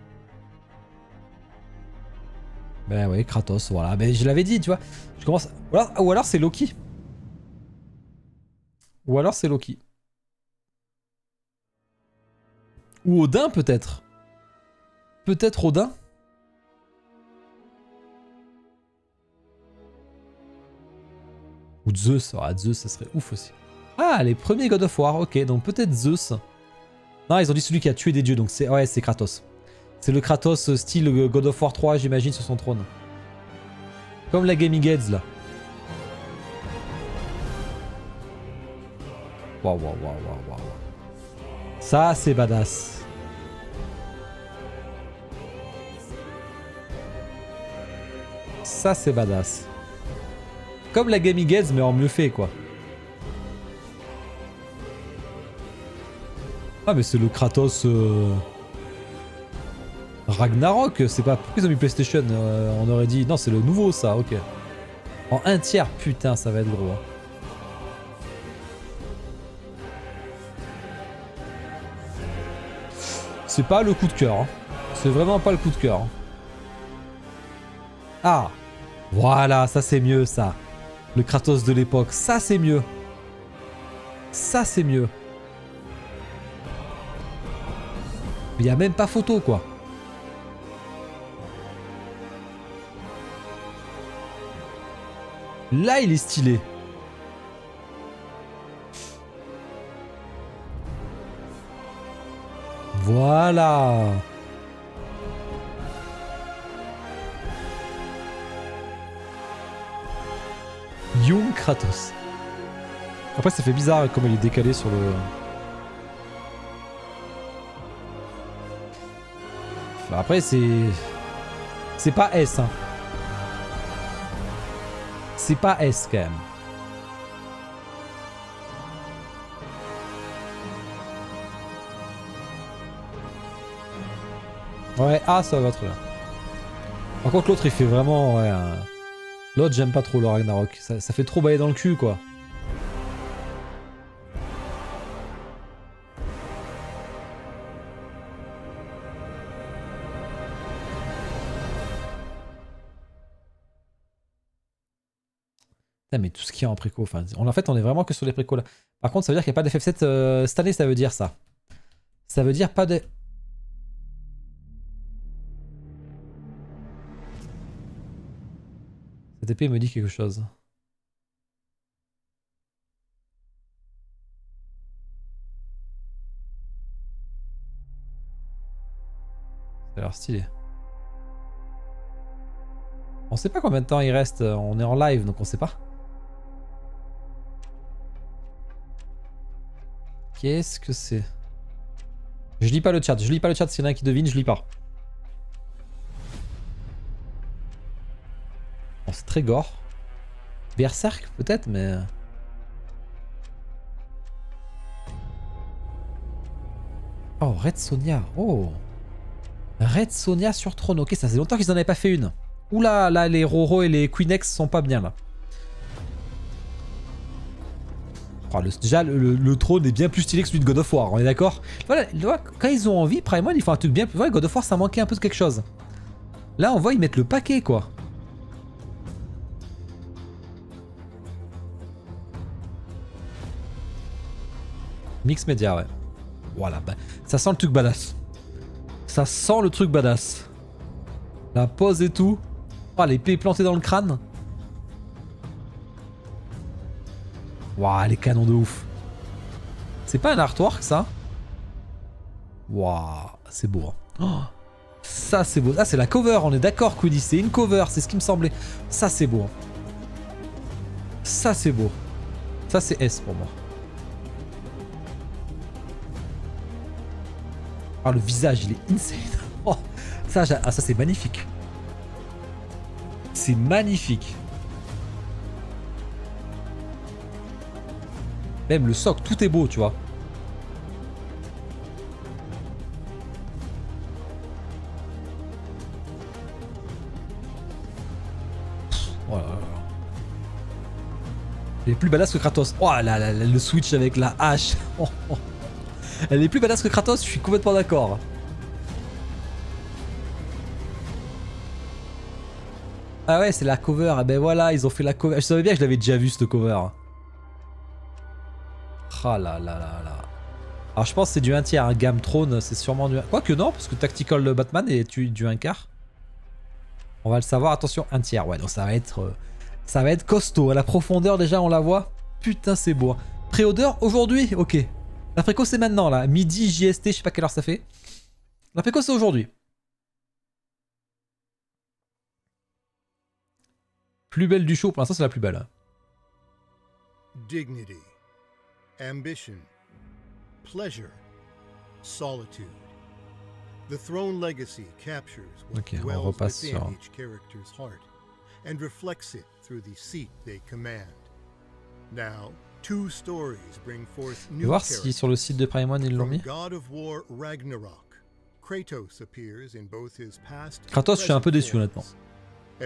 Ben oui, Kratos, voilà. Ben je l'avais dit, tu vois. Je commence. Ou alors c'est Loki. Ou alors c'est Loki. Ou Odin peut-être. Peut-être Odin. Ou Zeus. Ah, Zeus, ça serait ouf aussi. Ah, les premiers God of War, ok, donc peut-être Zeus. Non, ils ont dit celui qui a tué des dieux, donc c'est ouais, c'est Kratos. C'est le Kratos style God of War 3, j'imagine, sur son trône. Comme la Gaming Heads, là. Waouh, waouh, waouh, waouh, waouh. Ça, c'est badass. Ça, c'est badass. Comme la Gaming Heads, mais en mieux fait, quoi. Ah, mais c'est le Kratos... Ragnarok, c'est pas... Pourquoi ils ont mis PlayStation on aurait dit... Non, c'est le nouveau, ça, ok. En 1 tiers, putain, ça va être gros. Hein. C'est pas le coup de cœur. Hein. C'est vraiment pas le coup de cœur. Hein. Ah, voilà, ça c'est mieux, ça. Le Kratos de l'époque, ça c'est mieux. Ça c'est mieux. Il n'y a même pas photo, quoi. Là, il est stylé. Voilà. Young Kratos. Après, ça fait bizarre comme il est décalé sur le... Bah après, c'est... C'est pas S, hein. C'est pas S, quand même. Ouais, ah, ça va très bien. Par contre, l'autre, il fait vraiment... Ouais, l'autre, j'aime pas trop le Ragnarok. Ça fait trop bailler dans le cul, quoi. Putain, mais tout ce qu'il y a en préco, enfin, en fait, on est vraiment que sur les précos, là. Par contre, ça veut dire qu'il n'y a pas d'FF7 cette année, ça veut dire ça. Ça veut dire pas de... Cette épée me dit quelque chose. Ça a l'air stylé. On sait pas combien de temps il reste, on est en live donc on sait pas. Qu'est-ce que c'est? Je lis pas le chat, s'il y en a un qui devine, je lis pas. Bon, c'est très gore. Berserk peut-être, mais... Oh, Red Sonja. Oh. Red Sonja sur trône. Ok, ça faisait longtemps qu'ils en avaient pas fait une. Oula, là, les Roro et les Queenex sont pas bien, là. Oh, déjà, le trône est bien plus stylé que celui de God of War, on est d'accord? Voilà, quand ils ont envie, Prime One, ils font un truc bien plus... Ouais, God of War, ça manquait un peu de quelque chose. Là, on voit, ils mettent le paquet, quoi. Mix média, ouais. Voilà, bah, ça sent le truc badass. Ça sent le truc badass. La pose et tout. Oh, l'épée plantée dans le crâne. Waouh, les canons de ouf. C'est pas un artwork, ça? Waouh, c'est beau. Hein. Oh, ça, c'est beau. Ah, c'est la cover, on est d'accord, Queenie. C'est une cover, c'est ce qui me semblait. Ça, c'est beau. Ça, c'est beau. Ça, c'est S pour moi. Ah, le visage, il est insane. Oh, ça, ça c'est magnifique. C'est magnifique. Même le socle, tout est beau, tu vois. Oh là là. Elle est plus badass que Kratos. Oh là là, le switch avec la hache. Oh, oh. Elle est plus badass que Kratos, je suis complètement d'accord. Ah ouais, c'est la cover. Ah ben voilà, ils ont fait la cover. Je savais bien que je l'avais déjà vu, cette cover. Ah là là là là. Alors je pense que c'est du 1 tiers. Hein. Game Throne, c'est sûrement du... Quoique non, parce que Tactical Batman est du 1 quart. On va le savoir. Attention, 1 tiers. Ouais, donc ça va être costaud. À la profondeur, déjà, on la voit. Putain, c'est beau. Pré-order aujourd'hui? Ok. La préco c'est maintenant là. Midi JST, je sais pas quelle heure ça fait. La préco c'est aujourd'hui. Plus belle du show, pour l'instant c'est la plus belle. Dignity, ambition, pleasure, solitude. The throne legacy captures what Ok, on dwells repasse within sur... each character's heart and reflects it through the seat they command. Now, two stories bring forth Je vais new voir si sur le site de Prime One ils l'ont From mis. God of War Ragnarok, Kratos appears in both his past and Kratos, je suis un peu present déçu honnêtement. forms.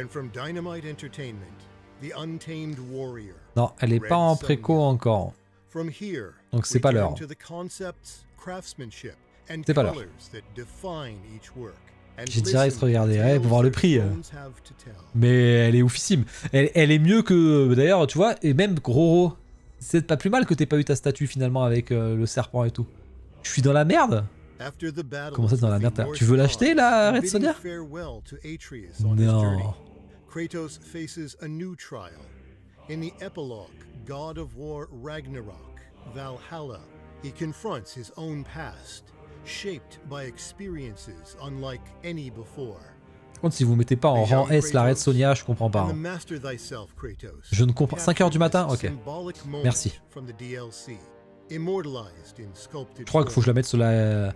And from Dynamite Entertainment, The Untamed Warrior. Non, elle est pas en préco encore. From here, Donc c'est we pas turn l'heure. to the concepts, craftsmanship, and C'est pas l'heure. colors that define each work. And J'ai direct listen to regardé, ouais, pour voir le tales prix. that phones have to tell. Mais elle est oufissime. Elle est mieux que... D'ailleurs, tu vois, et même Roro, c'est pas plus mal que t'aies pas eu ta statue finalement avec le serpent et tout. Je suis dans la merde. After the battle Comment ça, dans la with the merde? Norse Tu veux l'acheter, la gods, Red Sonja? bidding farewell to Atreus on his journey, Non. Kratos faces a new trial. In the epilogue, God of War Ragnarok, Valhalla, he confronts his own past, shaped by experiences unlike any before. Par contre, si vous mettez pas en rang S la Red Sonja, je comprends pas. And the hein. Master Thyself, Kratos, Je ne comprends... 5 heures du matin? Ok. symbolic moment Merci. from the DLC, immortalized in sculpted Je crois qu'il faut que je la mette sur la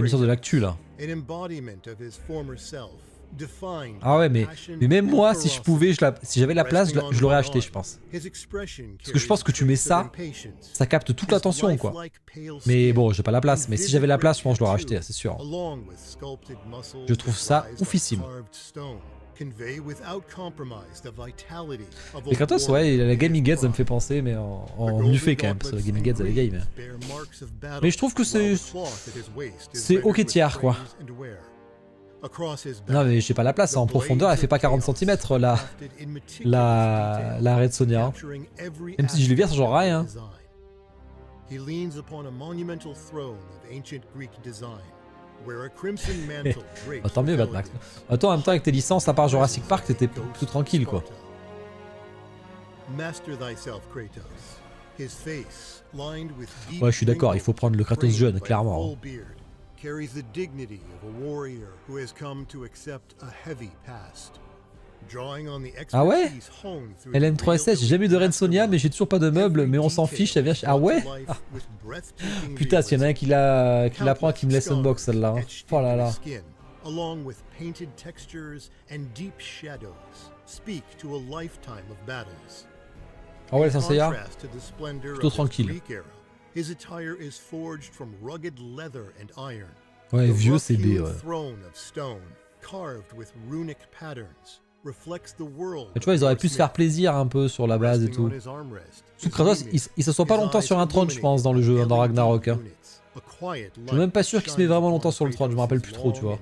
mission de l'actu là. an embodiment of his former self, defined Ah ouais, by mais passion même and moi, si je ferocity. pouvais, si j'avais la place, je l'aurais acheté, je pense. His expression Parce que je pense que tu mets ça, carries traces of impatience. ça capte toute His l'attention quoi. lifelike pale Mais skin bon, j'ai pas la place. Mais si j'avais la place, je pense que je l'aurais and acheté, c'est sûr. along with sculpted muscles Je trouve ça disguised like oufissime. carved stone, convey without compromise the vitality of a Et Kratos, warrior ouais, la Gaming Gates, ça me in fait penser, mais en The mieux fait golden quand même, parce que la gauntlets Gaming and Gates, elle est vieille. greaves bear marks of battle, Mais je trouve que while the cloth at his waist is c'est rendered ok with tiers, quoi. frames and wear. Across his Non, back, mais j'ai pas la place. En profondeur, elle fait pas 40 cm la Red Sonja. hein. Même si je lui verse, j'en rien. He leans upon a monumental throne of ancient Greek design, where a crimson mantle drapes Bah, tant mieux, the Batmax. elegance. Attends, en même temps, avec tes licences, à part Jurassic Park, t'étais tout tranquille, quoi. Master thyself, Kratos. His face, lined with deep Ouais, je suis d'accord, il faut prendre le Kratos framed jeune, by a clairement. full beard, carries the dignity of a warrior who has come to accept a heavy past. Drawing on the Ah ouais? expertise honed through the LM3SS, j'ai jamais eu de Red Sonja, mais j'ai toujours pas de meubles, mais on s'en fiche, ça vient... Ah ouais? Ah. Putain, s'il y en a un qui la prend, qui me laisse unbox celle-là. hein. Oh là là. Along with painted textures and deep shadows, speak to a lifetime of battles. Ah ouais, In Saint Seiya, contrast to the splendor plutôt of his tranquille. Greek era, his attire is forged from rugged leather and iron. Ouais, The vieux, c'est B, rough-hewn ouais. throne of stone, carved with runic patterns, reflects the world Mais tu vois, ils auraient pu se faire plaisir un peu sur la base et tout. Sous Kratos, il s'assoit pas longtemps sur un trône, je pense, dans le jeu, dans Ragnarok. hein. Je suis même pas sûr qu'il se met vraiment longtemps sur le trône, je me rappelle plus trop, tu vois.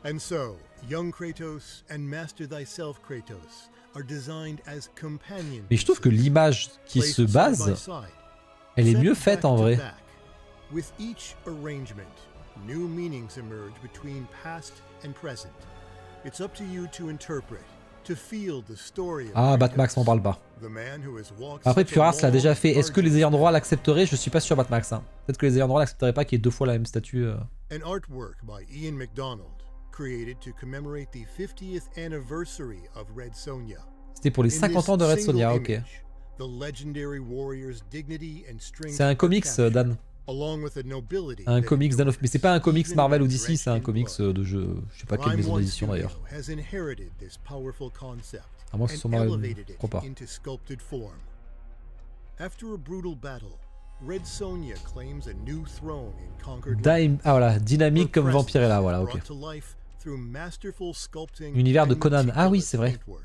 And so, young Kratos and Master Thyself Kratos are designed as companions. Mais je trouve que l'image qui se base, elle est mieux faite en vrai. With each arrangement, new meanings emerge between past and present. It's up to you to interpret, to feel the story of Ah, Kratos, Batmax m'en parle pas. the man who has walked Après, such a Puras l'a déjà long, fait. Est-ce que les arduous ayants droit path. l'accepteraient? Je suis pas sûr, Batmax. Hein. Peut-être que les ayants droit l'accepteraient pas qu'il y ait deux fois la même statue. An artwork by Ian McDonald, created to commemorate the 50th anniversary of Red Sonja. C'était pour les In 50 this ans de Red single Sonja, ok. image, the legendary warrior's dignity and strength C'est un are comics, captured, Dan. along with a nobility Un that comics endures, mais c'est pas un comics even Marvel ou when DC, drenched c'est un in comics blood. de jeu. Je sais pas quelle Prime maison One d'édition Studio d'ailleurs. has inherited this powerful concept À moins que ce soit and Marvel, elevated je it crois pas. into sculpted form. After a brutal battle, Red Sonja claims a new throne in conquered lands. Ah voilà, dynamique Her comme presence Vampirella, voilà, ok. brought to life through masterful sculpting Univers de and Conan. Ah oui, meticulous c'est vrai. paintwork.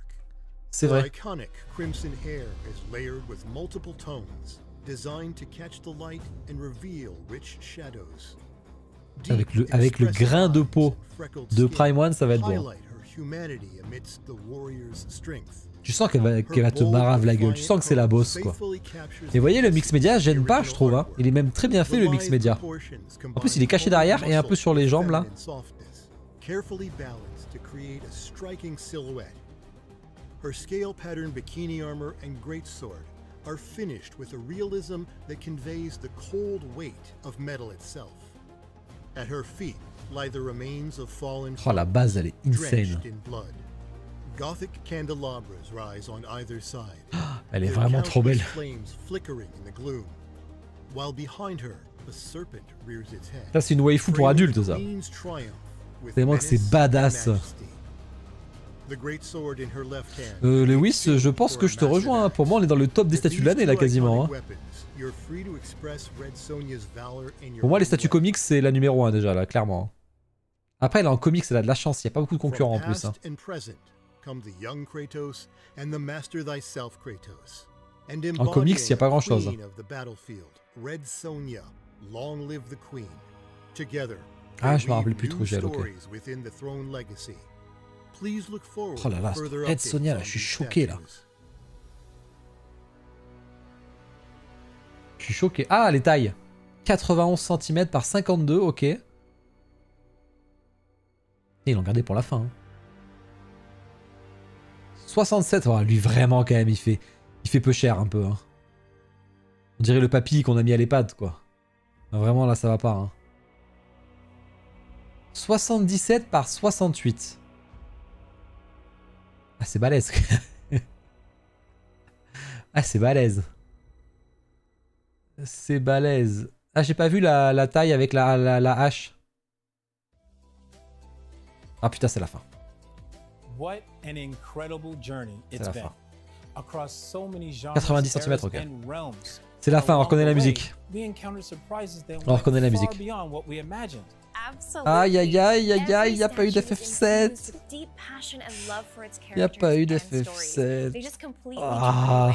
C'est Her vrai. iconic crimson hair is layered with multiple tones, designed to catch the light and reveal rich shadows. Avec Deep, le expressive grain de eyes peau and freckled de skin Prime One, ça va être bon. highlight her humanity amidst the warrior's strength. Tu sens qu'elle va te marave la gueule. Tu sens que c'est la bosse, quoi. Et vous voyez, le mix média gêne pas, je trouve. Hein. Il est même très bien fait, le mix média. En plus, il est caché derrière et un peu sur les jambes, là. Carefully balanced to create a striking silhouette. Her scale pattern bikini armor and greatsword are finished with a realism that conveys the cold weight of metal itself. At her feet lie the remains of fallen Oh, la base, elle est insane. drenched in blood. Gothic candelabras rise on either side. Elle est their vraiment trop countless belle. flames flickering in the gloom. While behind her, a serpent rears its head. Ça, c'est une waifu pour framing adultes, ça. the queen's triumph with Tellement que c'est menace badass. and majesty. The great sword in her left hand Lewis, je pense que je te rejoins. Hein. Pour moi, on est dans le top des statues de l'année, là, quasiment. Hein. Pour moi, les statues comics, c'est la numéro 1 déjà, là, clairement. Après, là, en comics, elle a de la chance. Il n'y a pas beaucoup de concurrents en plus. Hein. En comics, il n'y a pas grand-chose. Ah, je me rappelle plus trop, j'ai ok. Oh là là, Red Sonja, là, je suis choqué, là. Je suis choqué. Ah, les tailles. 91 cm par 52, ok. Et ils l'ont gardé pour la fin. Hein. 67, oh, lui vraiment quand même, il fait peu cher un peu. Hein. On dirait le papy qu'on a mis à l'EHPAD, quoi. Vraiment, là, ça va pas. Hein. 77 par 68. Ah, c'est balèze. Ah, c'est balèze. C'est balèze. Ah, j'ai pas vu la taille avec la hache. Ah putain, c'est la fin. What an incredible journey it's been. Across so many genres, 90 cm, ok. and realms. C'est la fin, on reconnaît la musique. On reconnaît la musique. Aïe aïe aïe aïe aïe, y a pas eu d'FF7. Y a pas eu d'FF7. Ah.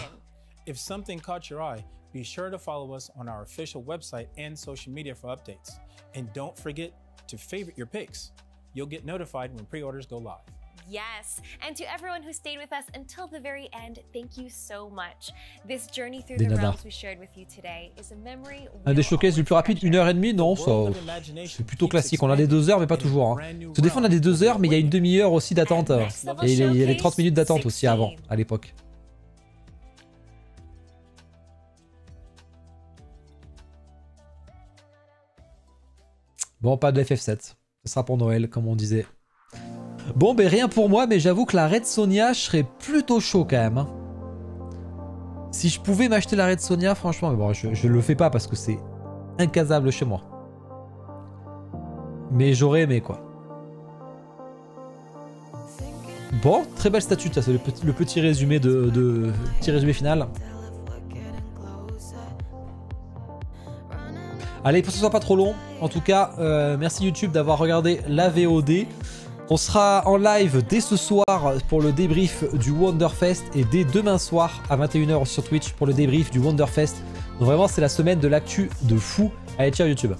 If something caught your eye, be sure to follow us on our official website and social media for updates. And don't forget to favorite your picks. You'll get notified when pre-orders go live. Yes, and to everyone who stayed with us until the very end, thank you so much. This journey through the realms we shared with you today is a memory. Un des showcases le plus rapide, 1h30, non, ça c'est plutôt classique. On a des 2 heures, mais pas toujours. Hein. Parce que des fois on a des 2 heures, mais il y a une demi-heure aussi d'attente. Et il y a les 30 minutes d'attente aussi avant, à l'époque. Bon, pas de FF7. Ce sera pour Noël, comme on disait. Bon, ben rien pour moi, mais j'avoue que la Red Sonja, je serais plutôt chaud quand même. Hein. Si je pouvais m'acheter la Red Sonja, franchement, mais bon, je le fais pas parce que c'est incasable chez moi. Mais j'aurais aimé, quoi. Bon, très belle statue, ça c'est le petit résumé petit résumé final. Allez, pour que ce soit pas trop long, en tout cas, merci YouTube d'avoir regardé la VOD. On sera en live dès ce soir pour le débrief du Wonderfest et dès demain soir à 21 h sur Twitch pour le débrief du Wonderfest. Donc vraiment, c'est la semaine de l'actu de fou. Allez, ciao YouTube.